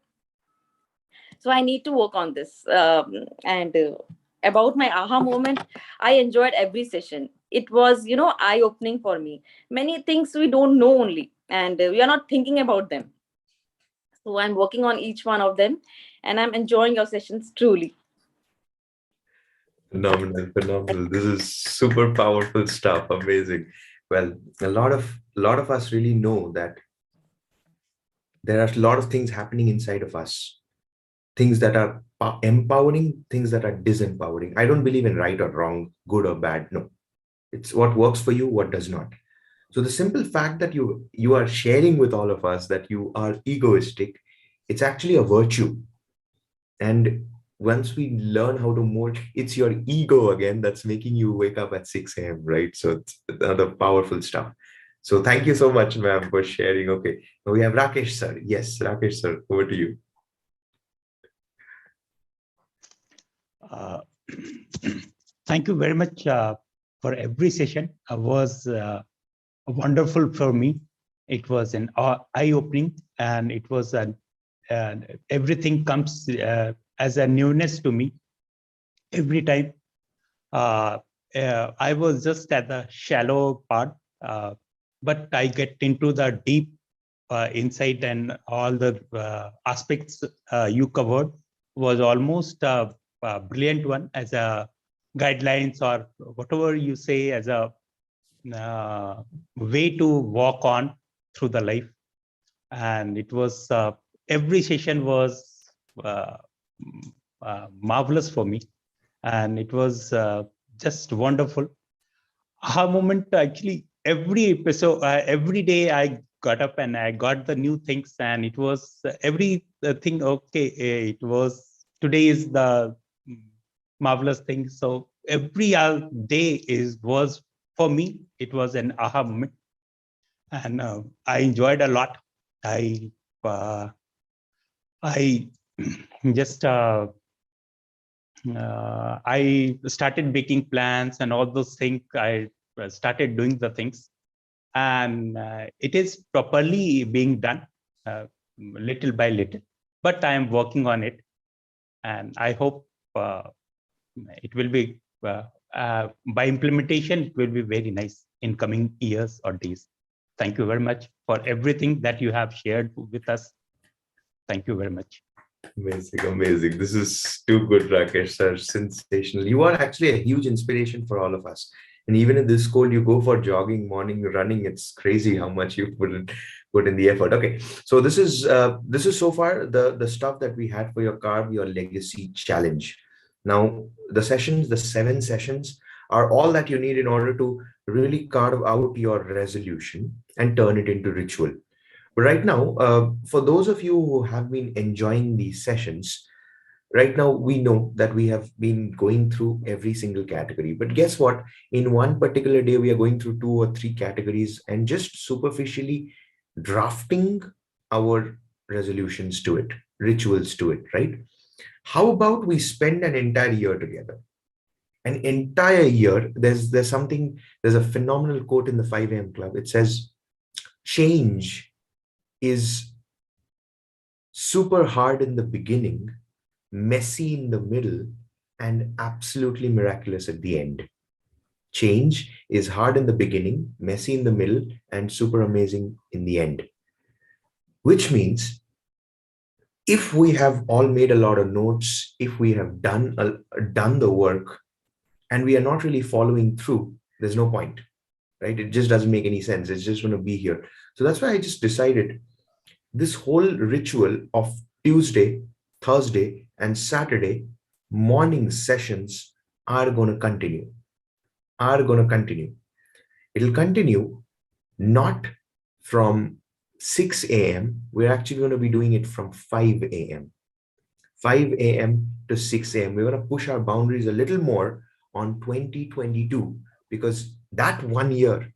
So I need to work on this. And About my aha moment, I enjoyed every session. It was eye opening for me. Many things we don't know only, and we are not thinking about them. So I'm working on each one of them, and I'm enjoying your sessions truly. Phenomenal, phenomenal. This is super powerful stuff. Amazing. Well, a lot of us really know that there are a lot of things happening inside of us, things that are empowering, things that are disempowering. I don't believe in right or wrong, good or bad. No, it's what works for you, what does not. So the simple fact that you are sharing with all of us that you are egoistic, it's actually a virtue. And once we learn how to mold, it's your ego again that's making you wake up at 6 a.m., right? So it's another powerful stuff. So thank you so much, ma'am, for sharing. Okay, now we have Rakesh sir. Yes, Rakesh sir, over to you. Uh, Thank you very much for every session. It was wonderful for me. It was an eye-opening, and it was everything comes as a newness to me every time. I was just at the shallow part, but I get into the deep insight, and all the aspects you covered was almost a brilliant one as a guidelines, or whatever you say, as a way to walk on through the life. And it was every session was marvelous for me, and it was just wonderful. Aha moment, actually, every episode, every day I got up and I got the new things, and it was every thing. Okay, it was today is the marvelous thing. So every day was for me. It was an aha moment, and I enjoyed a lot. I just I started making plans and all those things. I started doing the things, and it is properly being done little by little, but I am working on it, and I hope it will be by implementation, it will be very nice in coming years or days. Thank you very much for everything that you have shared with us. Thank you very much. Amazing, amazing. This is too good, Rakesh sir. Sensational. You are actually a huge inspiration for all of us. And even in this cold, you go for jogging, morning running. It's crazy how much you put in the effort. Okay, so this is so far the stuff that we had for your Carve Your Legacy challenge. Now the sessions, the 7 sessions, are all that you need in order to really carve out your resolution and turn it into ritual. But right now, for those of you who have been enjoying these sessions, right now we know that we have been going through every single category. But guess what? In one particular day, we are going through 2 or 3 categories and just superficially drafting our resolutions to it, rituals to it, right? How about we spend an entire year together? An entire year. There's a phenomenal quote in the 5 a.m. Club. It says, change is super hard in the beginning, messy in the middle, and absolutely miraculous at the end. Change is hard in the beginning, messy in the middle, and super amazing in the end. Which means if we have all made a lot of notes, if we have done the work, and we are not really following through, there's no point, right? It just doesn't make any sense. It's just going to be here. So that's why I just decided this whole ritual of Tuesday, Thursday, and Saturday morning sessions are going to continue. It'll continue not from 6 a.m. We're actually going to be doing it from 5 a.m. 5 a.m. to 6 a.m. We're going to push our boundaries a little more on 2022, because that 1 year,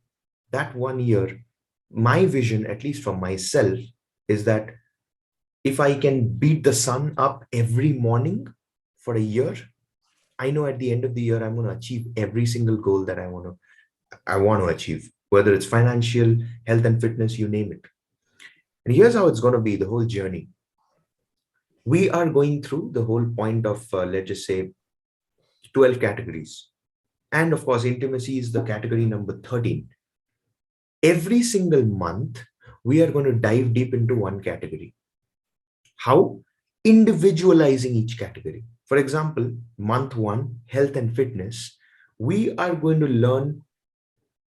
my vision, at least for myself, is that if I can beat the sun up every morning for a year, I know at the end of the year, I'm going to achieve every single goal that I want to achieve, whether it's financial, health and fitness, you name it. And here's how it's going to be, the whole journey. We are going through the whole point of, let's just say, 12 categories. And of course, intimacy is the category number 13. Every single month, we are going to dive deep into one category. How? Individualizing each category. For example, month 1, health and fitness, we are going to learn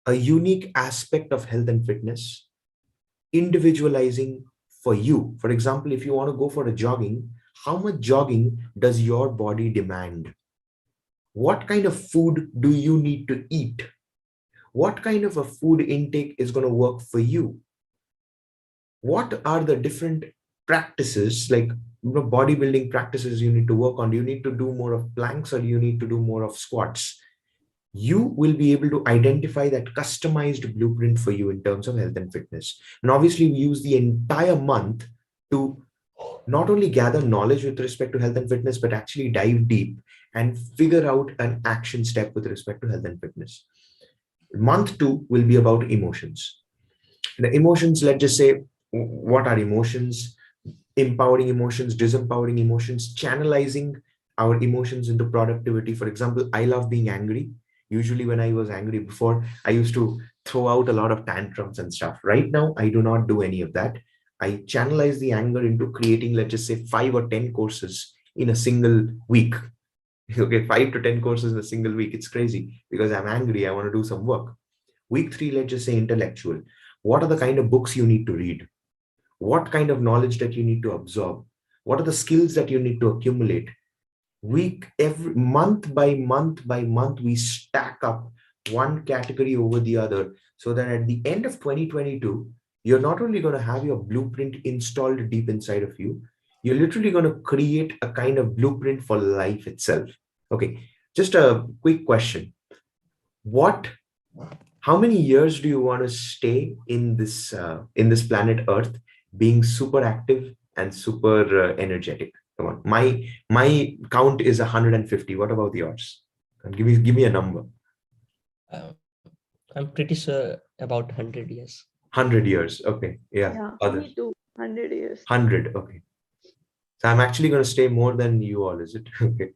a unique aspect of health and fitness, individualizing for you. For example, if you want to go for a jogging, how much jogging does your body demand? What kind of food do you need to eat? What kind of a food intake is going to work for you? What are the different practices, like bodybuilding practices you need to work on? Do you need to do more of planks, or do you need to do more of squats? You will be able to identify that customized blueprint for you in terms of health and fitness. And obviously, we use the entire month to not only gather knowledge with respect to health and fitness, but actually dive deep and figure out an action step with respect to health and fitness. Month 2 will be about emotions. The emotions, let's just say, what are emotions? Empowering emotions, disempowering emotions, channelizing our emotions into productivity. For example, I love being angry. Usually when I was angry before, I used to throw out a lot of tantrums and stuff. Right now, I do not do any of that. I channelize the anger into creating, let's just say, 5 or 10 courses in a single week. Okay, 5 to 10 courses in a single week. It's crazy because I'm angry. I want to do some work. Week 3, let's just say intellectual. What are the kind of books you need to read? What kind of knowledge that you need to absorb? What are the skills that you need to accumulate? Every month by month by month, we stack up one category over the other, so that at the end of 2022, you're not only going to have your blueprint installed deep inside of you, you're literally going to create a kind of blueprint for life itself. Okay, just a quick question. How many years do you want to stay in this planet Earth, being super active and super energetic? Come on, my count is 150. What about yours? Give me a number. I'm pretty sure about 100 years. 100 years. Okay. Yeah. Yeah, Others. me too. 100 years. 100. Okay. So I'm actually going to stay more than you all, is it? Okay.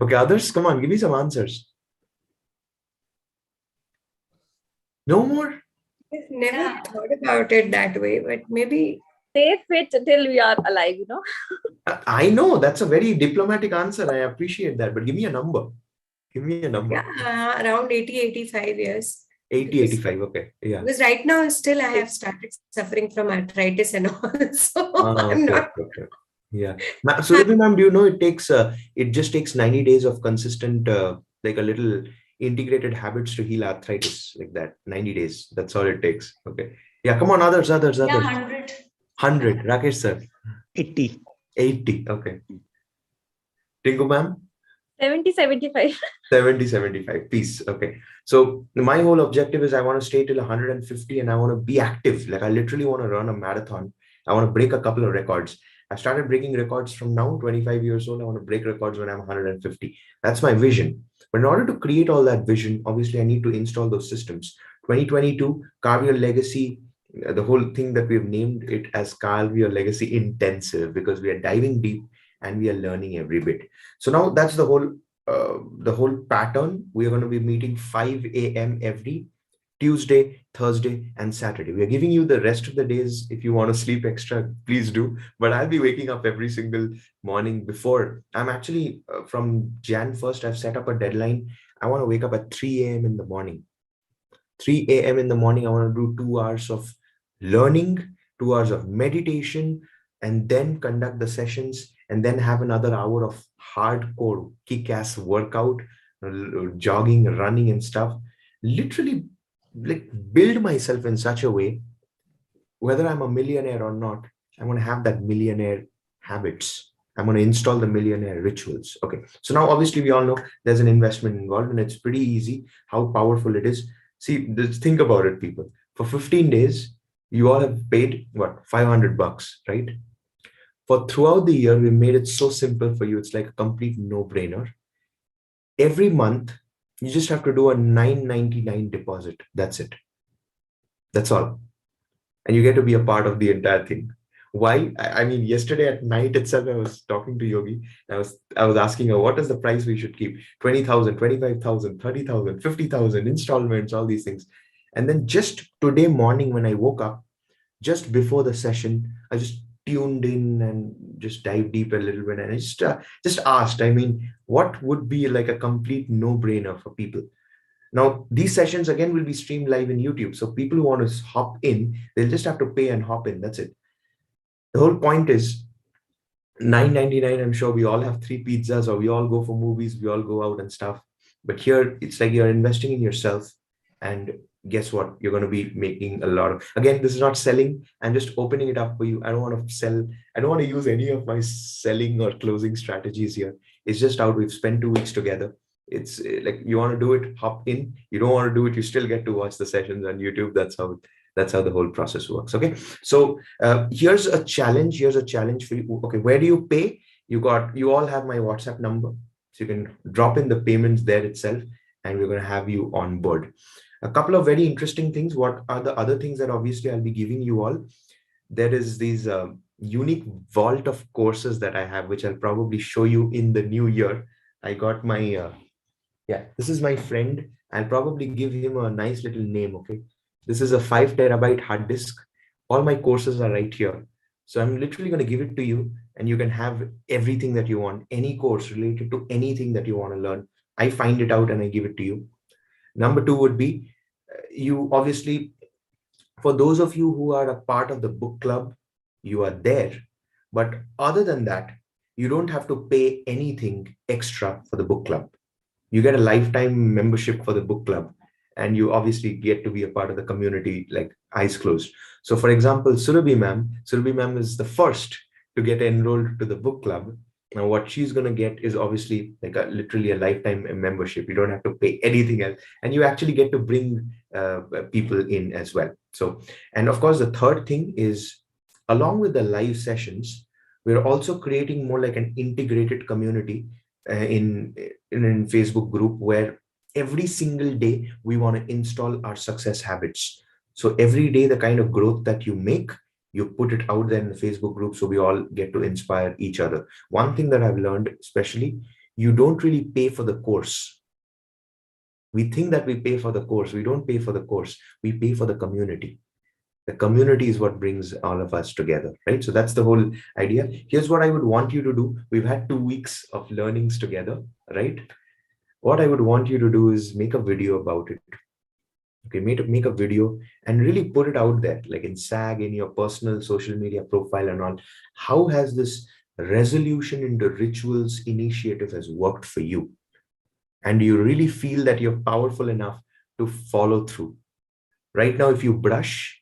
Okay. Others, come on, give me some answers. No more? I've never Yeah. thought about it that way, but maybe Stay fit till we are alive, you know. I know that's a very diplomatic answer. I appreciate that, but give me a number. Give me a number. yeah, around 80, 85 years. 80, Because- 85. Okay. Yeah. Because right now, still, I have started suffering from arthritis and all. So I'm Okay, not. okay. Yeah. Suryadeep ma'am, do you know it just takes 90 days of consistent, like a little integrated habits to heal arthritis, like that. 90 days. That's all it takes. Okay. Yeah. Come on, others. Yeah, 100. 100. Rakesh sir. 80. 80. Okay. Tinku ma'am. 70, 75. 70, 75. Peace. Okay. So my whole objective is I want to stay till 150 and I want to be active. Like I literally want to run a marathon. I want to break a couple of records. I started breaking records from now, 25 years old. I want to break records when I'm 150. That's my vision. But in order to create all that vision, obviously I need to install those systems. 2022, Carve Your Legacy, the whole thing that we've named it as Carve Your Legacy Intensive, because we are diving deep and we are learning every bit. So now that's the whole pattern. We are going to be meeting 5 a.m. every Tuesday, Thursday, and Saturday. We are giving you the rest of the days. If you want to sleep extra, please do. But I'll be waking up every single morning before. I'm actually, from Jan 1st, I've set up a deadline. I want to wake up at 3 a.m. in the morning. 3 a.m. in the morning, I want to do 2 hours of learning, 2 hours of meditation, and then conduct the sessions, and then have another hour of hardcore kick-ass workout, jogging, running and stuff. Literally, like, build myself in such a way, whether I'm a millionaire or not, I'm going to have that millionaire habits. I'm going to install the millionaire rituals. Okay. So now obviously we all know there's an investment involved, and it's pretty easy how powerful it is. See, just think about it, people. For 15 days, you all have paid what, $500, right? For throughout the year, we made it so simple for you. It's like a complete no-brainer. Every month, you just have to do a $9.99 deposit. That's it. That's all. And you get to be a part of the entire thing. Why? I mean, yesterday at night itself, I was talking to Yogi. I was asking her, what is the price we should keep? 20,000, 25,000, 30,000, 50,000 installments, all these things. And then just today morning, when I woke up, just before the session, I just tuned in and just dived deep a little bit. And I just asked, I mean, what would be like a complete no-brainer for people? Now, these sessions again will be streamed live in YouTube. So people who want to hop in, they'll just have to pay and hop in. That's it. The whole point is $9.99. I'm sure we all have 3 pizzas, or we all go for movies, we all go out and stuff. But here it's like you're investing in yourself, and guess what? You're going to be making a lot of, again, this is not selling. I'm just opening it up for you. I don't want to sell. I don't want to use any of my selling or closing strategies here. It's just how we've spent 2 weeks together. It's like, you want to do it, hop in. You don't want to do it, you still get to watch the sessions on YouTube. That's how the whole process works. Okay. So here's a challenge for you. Okay. Where do you pay? You all have my WhatsApp number. So you can drop in the payments there itself, and we're going to have you on board. A couple of very interesting things. What are the other things that obviously I'll be giving you all? There is these unique vault of courses that I have, which I'll probably show you in the new year. I got my, this is my friend. I'll probably give him a nice little name. Okay. This is a 5 terabyte hard disk. All my courses are right here. So I'm literally going to give it to you, and you can have everything that you want, any course related to anything that you want to learn. I find it out and I give it to you. Number 2 would be, you obviously, for those of you who are a part of the book club, you are there. But other than that, you don't have to pay anything extra for the book club. You get a lifetime membership for the book club, and you obviously get to be a part of the community, like eyes closed. So for example, Suryadeep ma'am is the first to get enrolled to the book club. Now what she's going to get is obviously like literally a lifetime membership. You don't have to pay anything else, and you actually get to bring people in as well. So, and of course, the third thing is, along with the live sessions, we're also creating more like an integrated community in Facebook group, where every single day we want to install our success habits. So every day, the kind of growth that you make, you put it out there in the Facebook group, so we all get to inspire each other. One thing that I've learned, especially, you don't really pay for the course. We think that we pay for the course. We don't pay for the course. We pay for the community. The community is what brings all of us together, right? So that's the whole idea. Here's what I would want you to do. We've had 2 weeks of learnings together, right? What I would want you to do is make a video about it. Okay, make a video and really put it out there, like in SAG, in your personal social media profile and all. How has this resolution into rituals initiative has worked for you? And do you really feel that you're powerful enough to follow through? Right now, if you brush,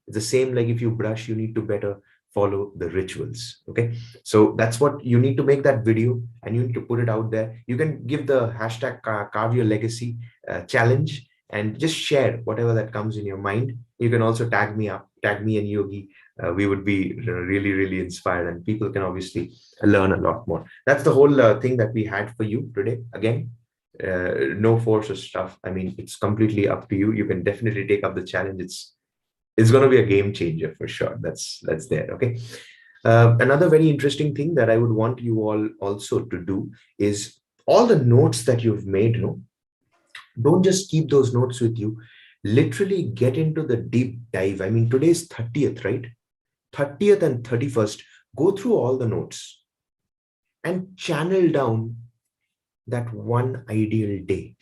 it's the same, like if you brush, you need to better follow the rituals. Okay, so that's what you need to make that video, and you need to put it out there. You can give the hashtag Carve Your Legacy challenge, and just share whatever that comes in your mind. You can also tag me and Yogi. We would be really, really inspired, and people can obviously learn a lot more. That's the whole thing that we had for you today. Again, no force or stuff. I mean, it's completely up to you. You can definitely take up the challenge. It's going to be a game changer for sure. That's there. Okay. Another very interesting thing that I would want you all also to do is all the notes that you've made, don't just keep those notes with you. Literally get into the deep dive. I mean, today's 30th, right? 30th and 31st. Go through all the notes and channel down that one ideal day.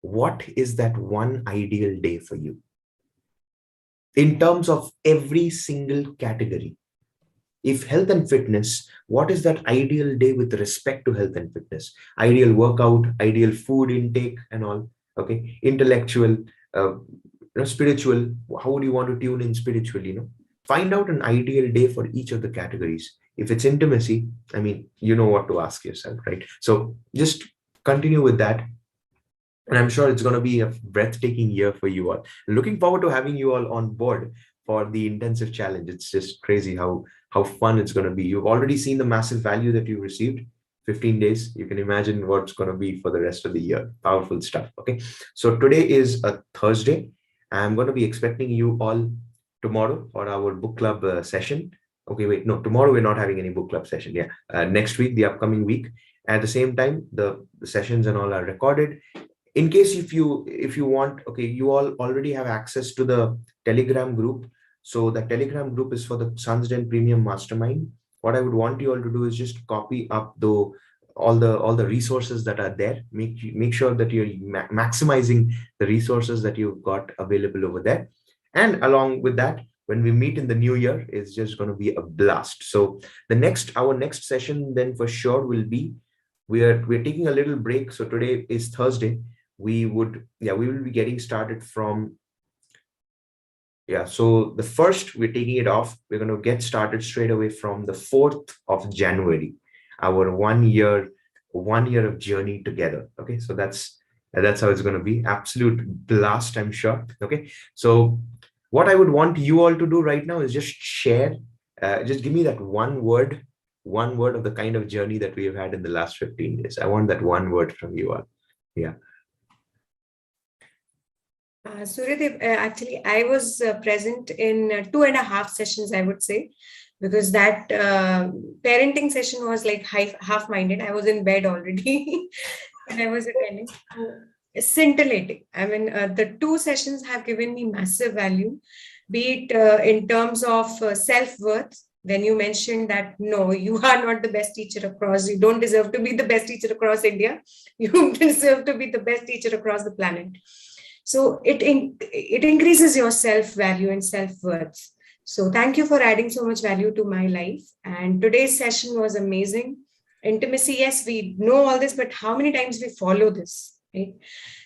What is that one ideal day for you? In terms of every single category. If health and fitness, what is that ideal day with respect to health and fitness? Ideal workout, ideal food intake and all. Okay. Intellectual, spiritual. How would you want to tune in spiritually? Find out an ideal day for each of the categories. If it's intimacy, I mean, you know what to ask yourself, right? So just continue with that. And I'm sure it's going to be a breathtaking year for you all. Looking forward to having you all on board for the intensive challenge. It's just crazy how fun it's going to be. You've already seen the massive value that you received. 15 days. You can imagine what's going to be for the rest of the year. Powerful stuff. Okay. So today is a Thursday. I'm going to be expecting you all tomorrow for our book club session. Okay, wait, no, tomorrow we're not having any book club session. Yeah. Next week, the upcoming week. At the same time, the sessions and all are recorded. In case if you want, okay, you all already have access to the Telegram group. So the Telegram group is for the Sunsden Premium Mastermind. What I would want you all to do is just copy up all the resources that are there. Make sure that you're maximizing the resources that you've got available over there. And along with that, when we meet in the new year, it's just going to be a blast. So our next session then for sure will be, we're taking a little break. So today is Thursday. We will be getting started from, so the first, we're taking it off. We're going to get started straight away from the 4th of January, our 1 year of journey together. Okay, so that's how it's going to be. Absolute blast, I'm sure. Okay, so what I would want you all to do right now is just share, just give me that one word of the kind of journey that we have had in the last 15 days. I want that one word from you all. Yeah. Suryadeep, actually, I was present in 2.5 sessions, I would say, because that parenting session was like half-minded. I was in bed already and I was attending. Scintillating. I mean, the 2 sessions have given me massive value, be it in terms of self-worth. When you mentioned that, no, you are not the best teacher across, you don't deserve to be the best teacher across India, you deserve to be the best teacher across the planet. So it increases your self-value and self-worth. So thank you for adding so much value to my life. And today's session was amazing. Intimacy, yes, we know all this, but how many times we follow this, right?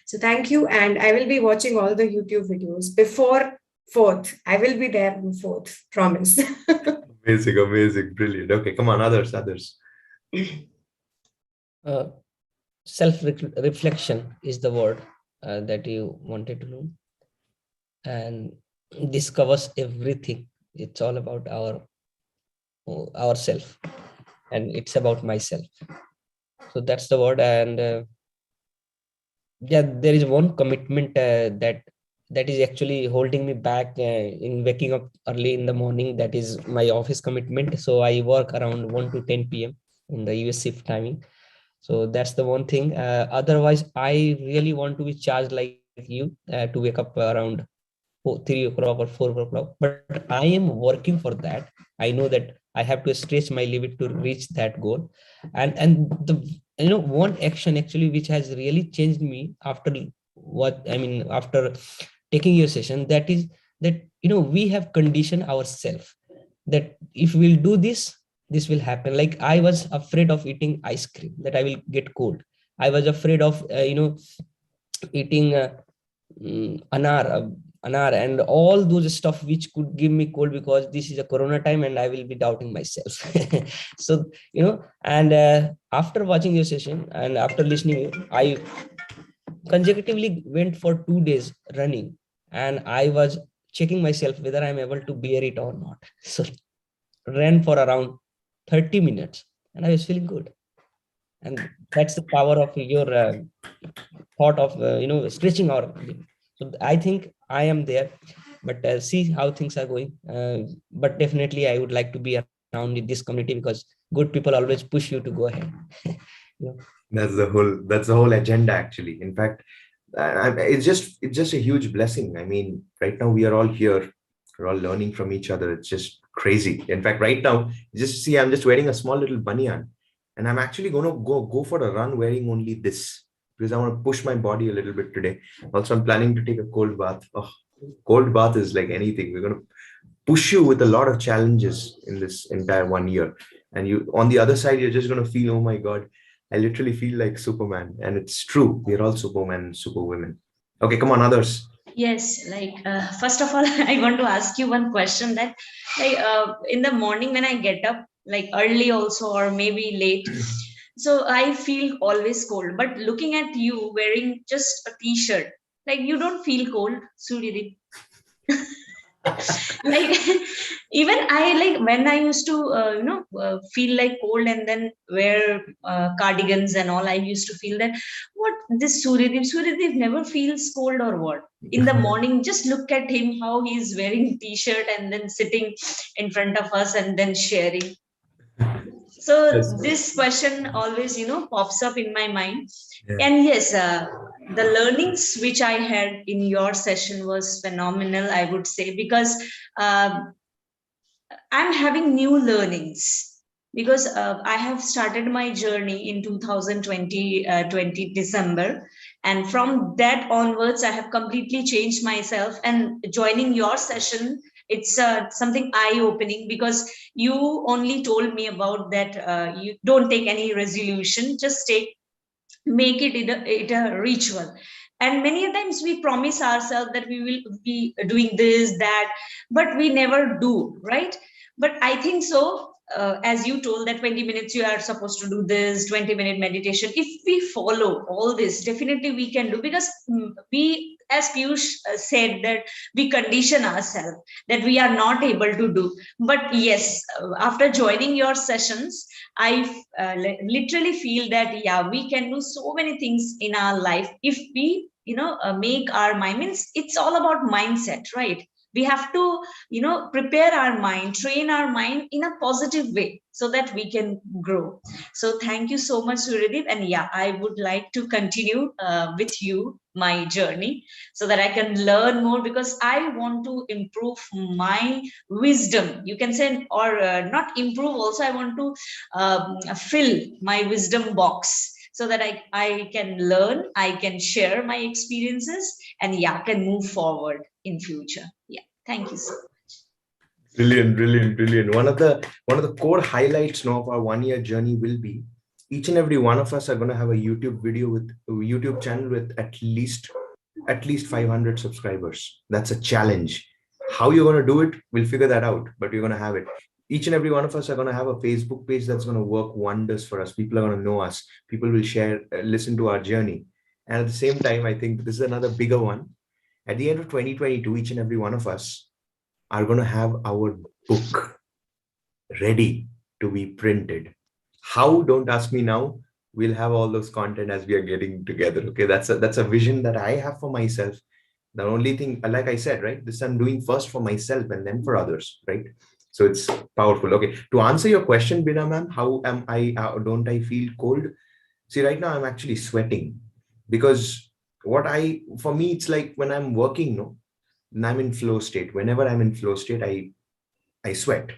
So thank you. And I will be watching all the YouTube videos before 4th. I will be there on 4th, promise. Amazing, brilliant. Okay, come on, others. Self-reflection is the word that you wanted to know, and this covers everything. It's all about ourself, and it's about myself. So that's the word. And there is one commitment that is actually holding me back in waking up early in the morning. That is my office commitment. So I work around 1 to 10 p.m. in the US shift timing. So that's the one thing. Otherwise, I really want to be charged like you to wake up around 3 o'clock or 4 o'clock. But I am working for that. I know that I have to stretch my limit to reach that goal. And the one action actually which has really changed me after taking your session, that is that we have conditioned ourselves that if we'll do this will happen. Like I was afraid of eating ice cream, that I will get cold. I was afraid of eating anar and all those stuff which could give me cold, because this is a corona time and I will be doubting myself. So and after watching your session and after listening, I consecutively went for 2 days running, and I was checking myself whether I'm able to bear it or not. So ran for around 30 minutes and I was feeling good. And that's the power of your thought of stretching our limit. So I think I am there, but see how things are going. But definitely I would like to be around in this community, because good people always push you to go ahead. That's the whole agenda, actually. In fact, it's just a huge blessing. I mean, right now we are all here, we're all learning from each other. It's just crazy. In fact, right now, just see, I'm just wearing a small little banyan, and I'm actually going to go for a run wearing only this, because I want to push my body a little bit today. Also, I'm planning to take a cold bath. Oh, cold bath is like anything. We're going to push you with a lot of challenges in this entire 1 year. And you, on the other side, you're just going to feel, oh my God, I literally feel like Superman. And it's true. We're all Superman and Superwomen. Okay, come on, others. Yes, first of all, I want to ask you one question that in the morning when I get up, like early also or maybe late, so I feel always cold. But looking at you wearing just a t-shirt, like you don't feel cold, Suryadeep. Like even I when I used to feel like cold and then wear cardigans and all, I used to feel that what this Suryadeep never feels cold or what. In the morning, just look at him, how he's wearing t-shirt and then sitting in front of us and then sharing. So this question always pops up in my mind. Yeah. And yes, the learnings which I had in your session was phenomenal, I would say, because I'm having new learnings. because I have started my journey in 2020 December, and from that onwards, I have completely changed myself. And joining your session, it's something eye-opening, because you only told me about that. You don't take any resolution, just make it a ritual. And many a times we promise ourselves that we will be doing this, that, but we never do, right? But I think so, as you told that 20 minutes you are supposed to do this 20-minute meditation, if we follow all this, definitely we can do. Because we, as Piyush said, that we condition ourselves that we are not able to do. But yes, after joining your sessions, I literally feel that, yeah, we can do so many things in our life if we, make our mind. Means it's all about mindset, right? We have to, prepare our mind, train our mind in a positive way so that we can grow. So thank you so much, Suryadeep. And yeah, I would like to continue with you my journey so that I can learn more, because I want to improve my wisdom, you can say, or not improve also, I want to fill my wisdom box so that I can learn, I can share my experiences, and yeah, can move forward in future. Yeah, thank you so much. Brilliant, brilliant, brilliant. One of the core highlights now of our 1 year journey will be each and every one of us are going to have a YouTube video with a YouTube channel with at least 500 subscribers. That's a challenge. How you're going to do it, we'll figure that out, but we're going to have it. Each and every one of us are going to have a Facebook page that's going to work wonders for us. People are going to know us. People will share, listen to our journey. And at the same time, I think this is another bigger one. At the end of 2022, each and every one of us are going to have our book ready to be printed. How? Don't ask me now. We'll have all those content as we are getting together. Okay, that's a vision that I have for myself. The only thing, like I said, right, this I'm doing first for myself and then for others, right? So it's powerful. Okay, to answer your question, Bina ma'am, how am I? Don't I feel cold? See, right now I'm actually sweating because for me, it's like when I'm working, no, and I'm in flow state. Whenever I'm in flow state, I sweat.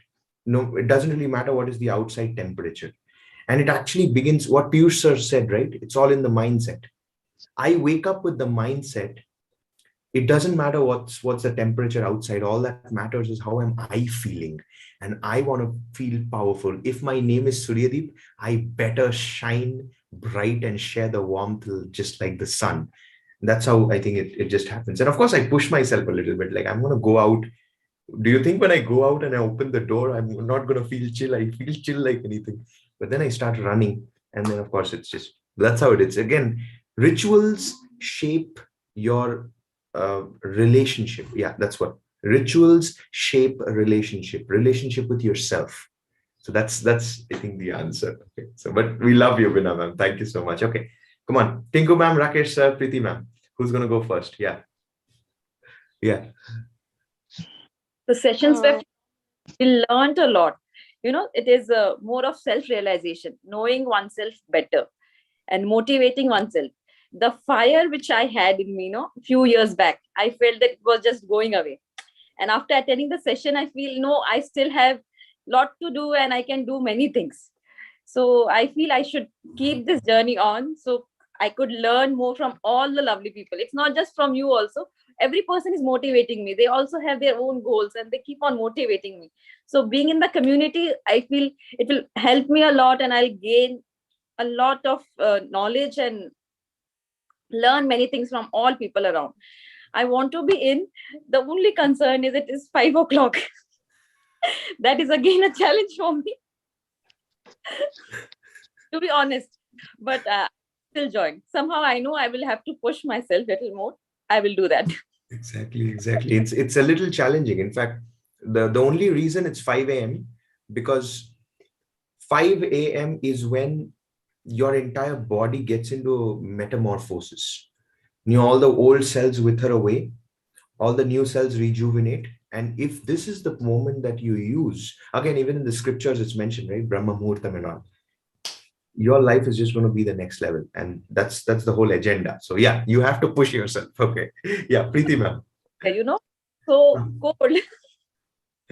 No, it doesn't really matter what is the outside temperature. And it actually begins what Piyush sir said, right? It's all in the mindset. I wake up with the mindset. It doesn't matter what's the temperature outside. All that matters is how am I feeling. And I want to feel powerful. If my name is Suryadeep, I better shine bright and share the warmth just like the sun. That's how I think it just happens. And of course, I push myself a little bit. Like I'm going to go out. Do you think when I go out and I open the door, I'm not going to feel chill? I feel chill like anything. But then I start running. And then, of course, it's just, that's how it is. Again, rituals shape your relationship. Yeah, that's what. Rituals shape a relationship with yourself. So that's I think the answer. Okay. So, but we love you, Bina ma'am. Thank you so much. Okay. Come on. Tinku ma'am, Rakesh sir, Preeti ma'am. Who's going to go first? Yeah. Yeah. The sessions were, we learned a lot. It is more of self-realization, knowing oneself better and motivating oneself. The fire which I had in me, a few years back, I felt that it was just going away. And after attending the session, I feel, no, I still have a lot to do and I can do many things. So I feel I should keep this journey on so I could learn more from all the lovely people. It's not just from you also. Every person is motivating me. They also have their own goals and they keep on motivating me. So being in the community, I feel it will help me a lot and I'll gain a lot of knowledge and learn many things from all people around. I want to be in. The only concern is it is 5 o'clock. That is again a challenge for me, to be honest. But still join. Somehow I know I will have to push myself a little more. I will do that. Exactly. It's a little challenging. In fact, the only reason it's 5 a.m. because 5 a.m. is when your entire body gets into metamorphosis. All the old cells wither away, all the new cells rejuvenate. And if this is the moment that you use, again, even in the scriptures, it's mentioned, right? Brahma Muhurtam and all. Your life is just going to be the next level. And that's the whole agenda. So yeah, you have to push yourself. Okay. Yeah, Preeti ma'am. So cold.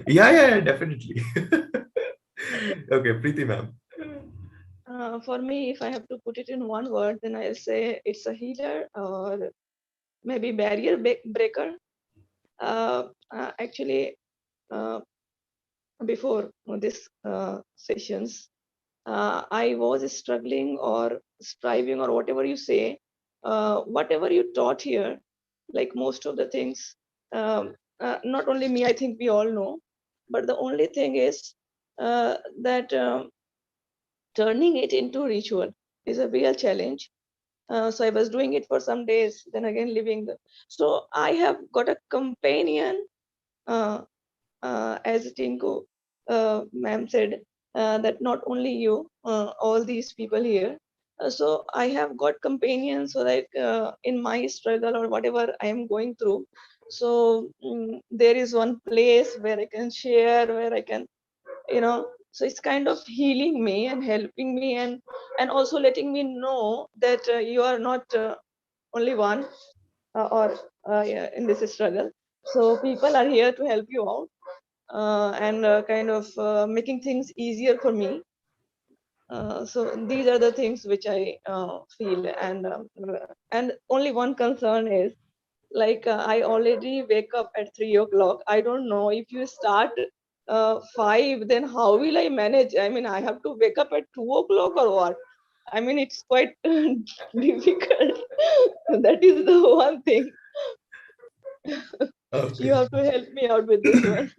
Yeah, definitely. Okay, Preeti ma'am. For me, if I have to put it in one word, then I'll say it's a healer or maybe barrier breaker. Actually, before this sessions, I was struggling or striving or whatever you say, whatever you taught here, like most of the things, not only me, I think we all know, but the only thing is that turning it into ritual is a real challenge. So I was doing it for some days, then again leaving the. So I have got a companion, as Tinku ma'am said, that not only you, all these people here. So I have got companions, so that in my struggle or whatever I am going through, so there is one place where I can share, where I can, so it's kind of healing me and helping me, and also letting me know that you are not only one, or yeah, in this struggle. So people are here to help you out, and kind of making things easier for me. So these are the things which I feel, and only one concern is, like, I already wake up at 3 o'clock. I don't know if you start 5, then how will I manage? I mean, I have to wake up at 2 o'clock or what? I mean, it's quite difficult. That is the one thing. You Okay. have to help me out with this one.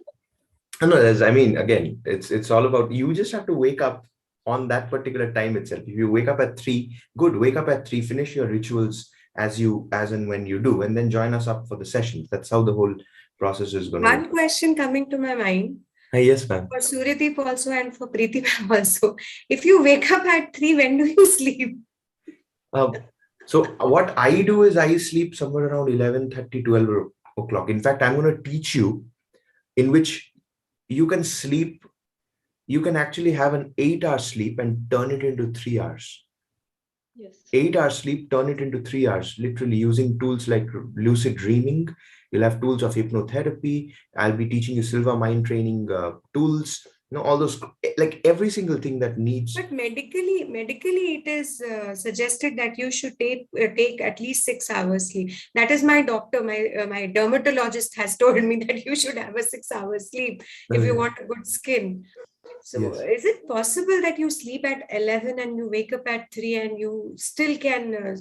No, I mean, again, it's all about, you just have to wake up on that particular time itself. If you wake up at 3, good, wake up at 3, finish your rituals as and when you do, and then join us up for the sessions. That's how the whole process is going to One work. question coming to my mind Yes, ma'am. for Suryadeep also and for Preeti ma'am also. If you wake up at 3, when do you sleep? So what I do is I sleep somewhere around 11:30, 12 o'clock. In fact, I'm going to teach you in which you can sleep, you can actually have an 8-hour sleep and turn it into 3 hours. Yes. 8-hour sleep, turn it into 3 hours, literally using tools like lucid dreaming. You'll have tools of hypnotherapy. I'll be teaching you silver mind training tools, all those, like every single thing that needs. But medically, it is suggested that you should take at least 6 hours sleep. That is my doctor, my dermatologist has told me that you should have a 6 hour sleep if you want a good skin. So Yes. is it possible that you sleep at 11 and you wake up at 3 and you still can,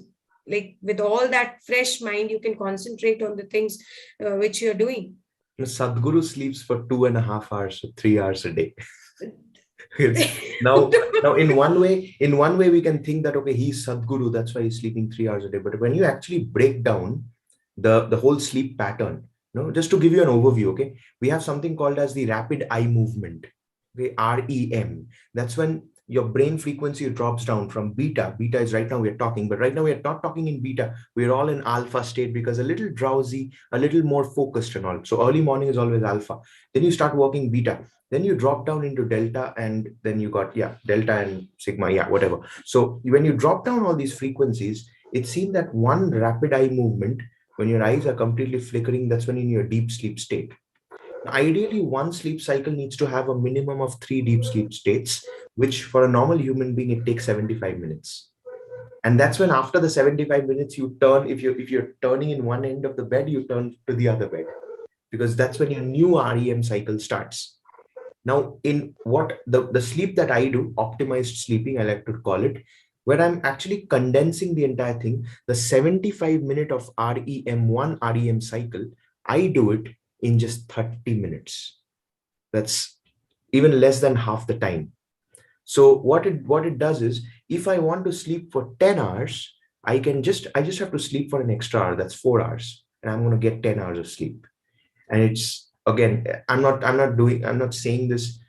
like with all that fresh mind, you can concentrate on the things which you're doing? Sadhguru sleeps for 2.5 hours, so 3 hours a day. now in one way we can think that, okay, he's Sadhguru, that's why he's sleeping 3 hours a day. But when you actually break down the whole sleep pattern, just to give you an overview, okay, we have something called as the rapid eye movement, the REM. That's when your brain frequency drops down from beta. Beta is right now we're talking, but right now we're not talking in beta. We're all in alpha state because a little drowsy, a little more focused and all. So early morning is always alpha. Then you start working beta. Then you drop down into delta, and then you got, delta and sigma, whatever. So when you drop down all these frequencies, it's seen that one rapid eye movement, when your eyes are completely flickering, that's when in your deep sleep state. Ideally, one sleep cycle needs to have a minimum of 3 deep sleep states, which for a normal human being, it takes 75 minutes. And that's when after the 75 minutes, you turn, if you're turning in one end of the bed, you turn to the other bed, because that's when your new REM cycle starts. Now, in what the sleep that I do, optimized sleeping, I like to call it, where I'm actually condensing the entire thing, the 75-minute of REM1 REM cycle, I do it in just 30 minutes. That's even less than half the time. So what it does is, if I want to sleep for 10 hours, I just have to sleep for an extra hour. That's 4 hours, and I'm going to get 10 hours of sleep. And it's, again, I'm not saying this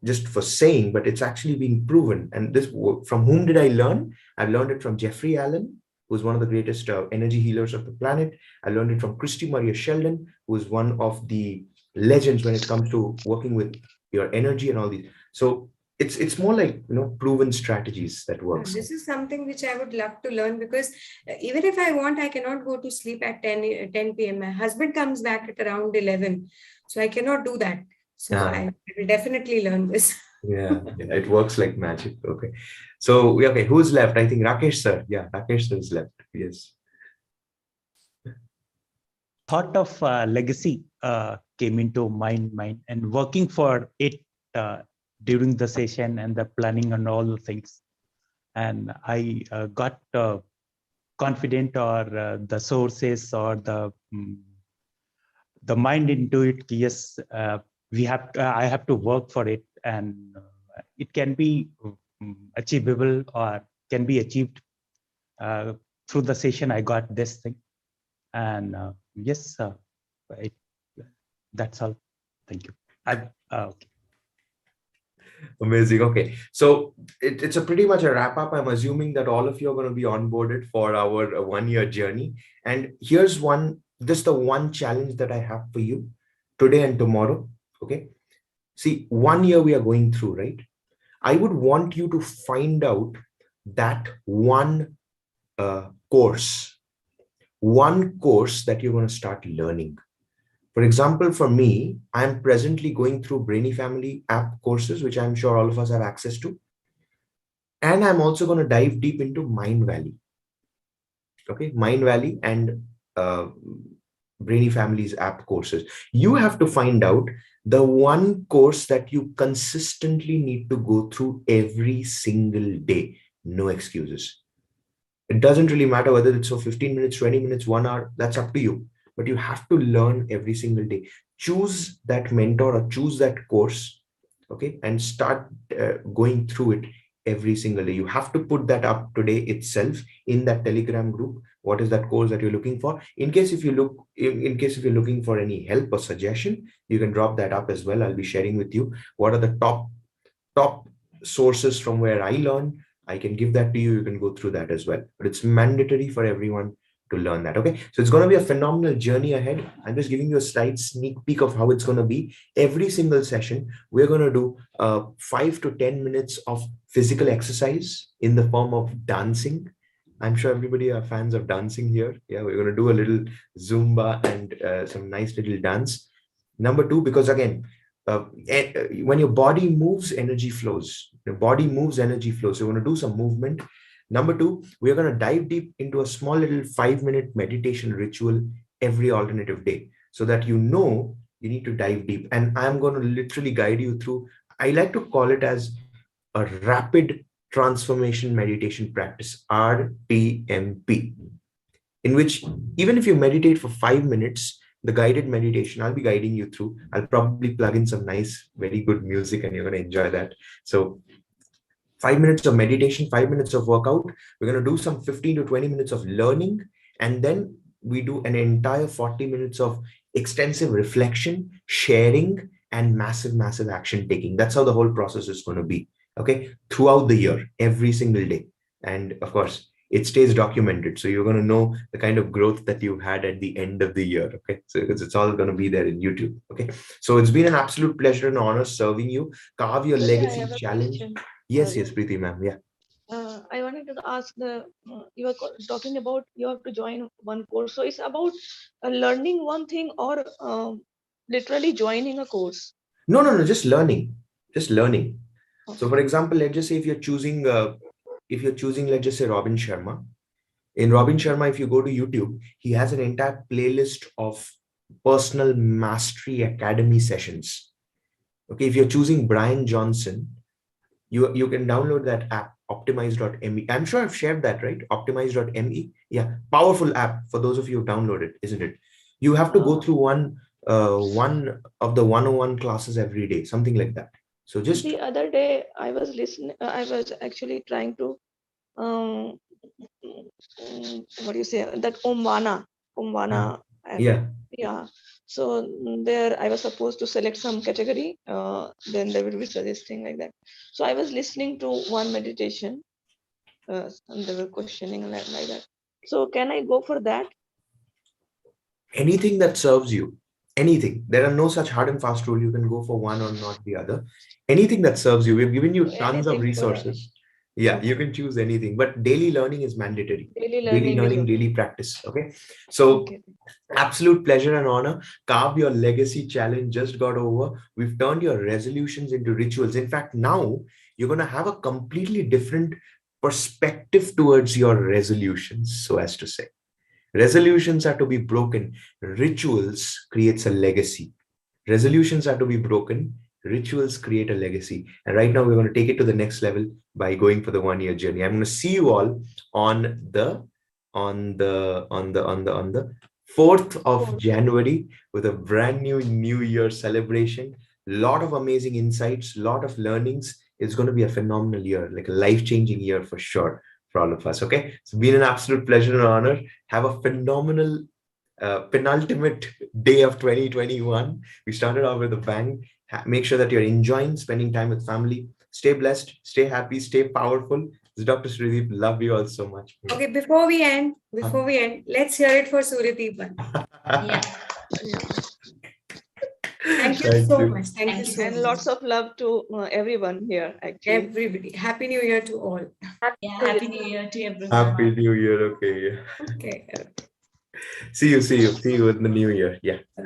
just for saying, but it's actually being proven. And this, from whom did I learn? I learned it from Jeffrey Allen, who's one of the greatest energy healers of the planet. I learned it from Christy Maria Sheldon, who is one of the legends when it comes to working with your energy and all these. So it's more like, proven strategies that works. This is something which I would love to learn, because even if I want, I cannot go to sleep at 10 p.m. My husband comes back at around 11. So I cannot do that. So I will definitely learn this. Yeah, yeah, it works like magic. Okay. So, okay, who's left? I think Rakesh sir. Yeah, Rakesh sir is left. Yes. Thought of legacy came into mind and working for it during the session and the planning and all the things. And I got confident or the sources or the mind into it. Yes, I have to work for it, and it can be achievable or can be achieved uh, through the session. I got this thing, and yes, it, that's all. Thank you. Okay. Amazing. Okay. So it's a pretty much a wrap up. I'm assuming that all of you are going to be onboarded for our 1 year journey. And here's just the one challenge that I have for you today and tomorrow. Okay. See, 1 year we are going through, right? I would want you to find out that course, one course that you're going to start learning. For example, for me, I'm presently going through Brainy Family app courses, which I'm sure all of us have access to. And I'm also going to dive deep into Mind Valley. Okay, Mind Valley and Brainy Family's app courses. You have to find out the one course that you consistently need to go through every single day. No excuses. It doesn't really matter whether it's for 15 minutes, 20 minutes, 1 hour, that's up to you. But you have to learn every single day. Choose that mentor or choose that course, okay, and start going through it every single day. You have to put that up today itself in that Telegram group. What is that course that you're looking for? In case if you're looking for any help or suggestion, you can drop that up as well. I'll be sharing with you what are the top sources from where I learn. I can give that to you. You can go through that as well. But it's mandatory for everyone to learn that. Okay. So it's going to be a phenomenal journey ahead. I'm just giving you a slight sneak peek of how it's going to be. Every single session, we're going to do 5 to 10 minutes of physical exercise in the form of dancing. I'm sure everybody are fans of dancing here. Yeah, we're going to do a little Zumba and some nice little dance. Number two, because again, when your body moves, energy flows. Your body moves, energy flows. So we're going to do some movement. Number two, we're going to dive deep into a small little 5-minute meditation ritual every alternative day so that you need to dive deep. And I'm going to literally guide you through, I like to call it as a rapid transformation meditation practice, RTMP, in which even if you meditate for 5 minutes, the guided meditation, I'll be guiding you through. I'll probably plug in some nice, very good music and you're going to enjoy that. So 5 minutes of meditation, 5 minutes of workout. We're going to do some 15 to 20 minutes of learning. And then we do an entire 40 minutes of extensive reflection, sharing, and massive, massive action taking. That's how the whole process is going to be. Okay. Throughout the year, every single day. And of course, it stays documented. So you're going to know the kind of growth that you've had at the end of the year. Okay. So because it's all going to be there in YouTube. Okay. So it's been an absolute pleasure and honor serving you. Carve your Sorry, I legacy have a challenge. question. Yes, Sorry. yes, Preeti ma'am. Yeah. I wanted to ask you were talking about you have to join one course. So it's about learning one thing or literally joining a course. No, just learning. Just learning. Okay. So for example, let's just say if you're choosing, let's just say Robin Sharma. In Robin Sharma, if you go to YouTube, he has an entire playlist of personal mastery academy sessions. Okay, if you're choosing Brian Johnson, you can download that app, optimize.me. I'm sure I've shared that, right? Optimize.me. Yeah, powerful app for those of you who downloaded, isn't it? You have to go through one of the 101 classes every day, something like that. So just the other day I was listening. I was actually trying to um, what do you say that Omvana app. yeah. Yeah. So there I was supposed to select some category. Then they will be suggesting like that. So I was listening to one meditation. And they were questioning like that. So can I go for that? Anything that serves you, anything. There are no such hard and fast rule. You can go for one or not the other. Anything that serves you. We've given you tons of Anything for resources. Yeah, you can choose anything, but daily learning is mandatory. Daily Daily learning is learning, okay. daily practice. Okay. So Okay. absolute pleasure and honor. Carve your legacy challenge just got over. We've turned your resolutions into rituals. In fact, now you're going to have a completely different perspective towards your resolutions, so as to say. Resolutions are to be broken. Rituals creates a legacy. Resolutions are to be broken. Rituals create a legacy. And right now we're going to take it to the next level by going for the 1 year journey. I'm going to see you all on the 4th of January with a brand new year celebration. Lot of amazing insights, lot of learnings. It's going to be a phenomenal year, like a life-changing year for sure for all of us. Okay. It's been an absolute pleasure and honor. Have a phenomenal penultimate day of 2021. We started off with a bang. Make sure that you're enjoying spending time with family. Stay blessed, stay happy, stay powerful. This is Dr. Suryadeep. Love you all so much. Okay, before we end, let's hear it for Suryadeep. Yeah. Thank you so much. Thank you so And much. lots of love to everyone here, actually. Everybody. Happy New Year to all. Yeah. Happy New Year to everyone. Happy New Year. Okay. Okay. See you in the new year. Yeah.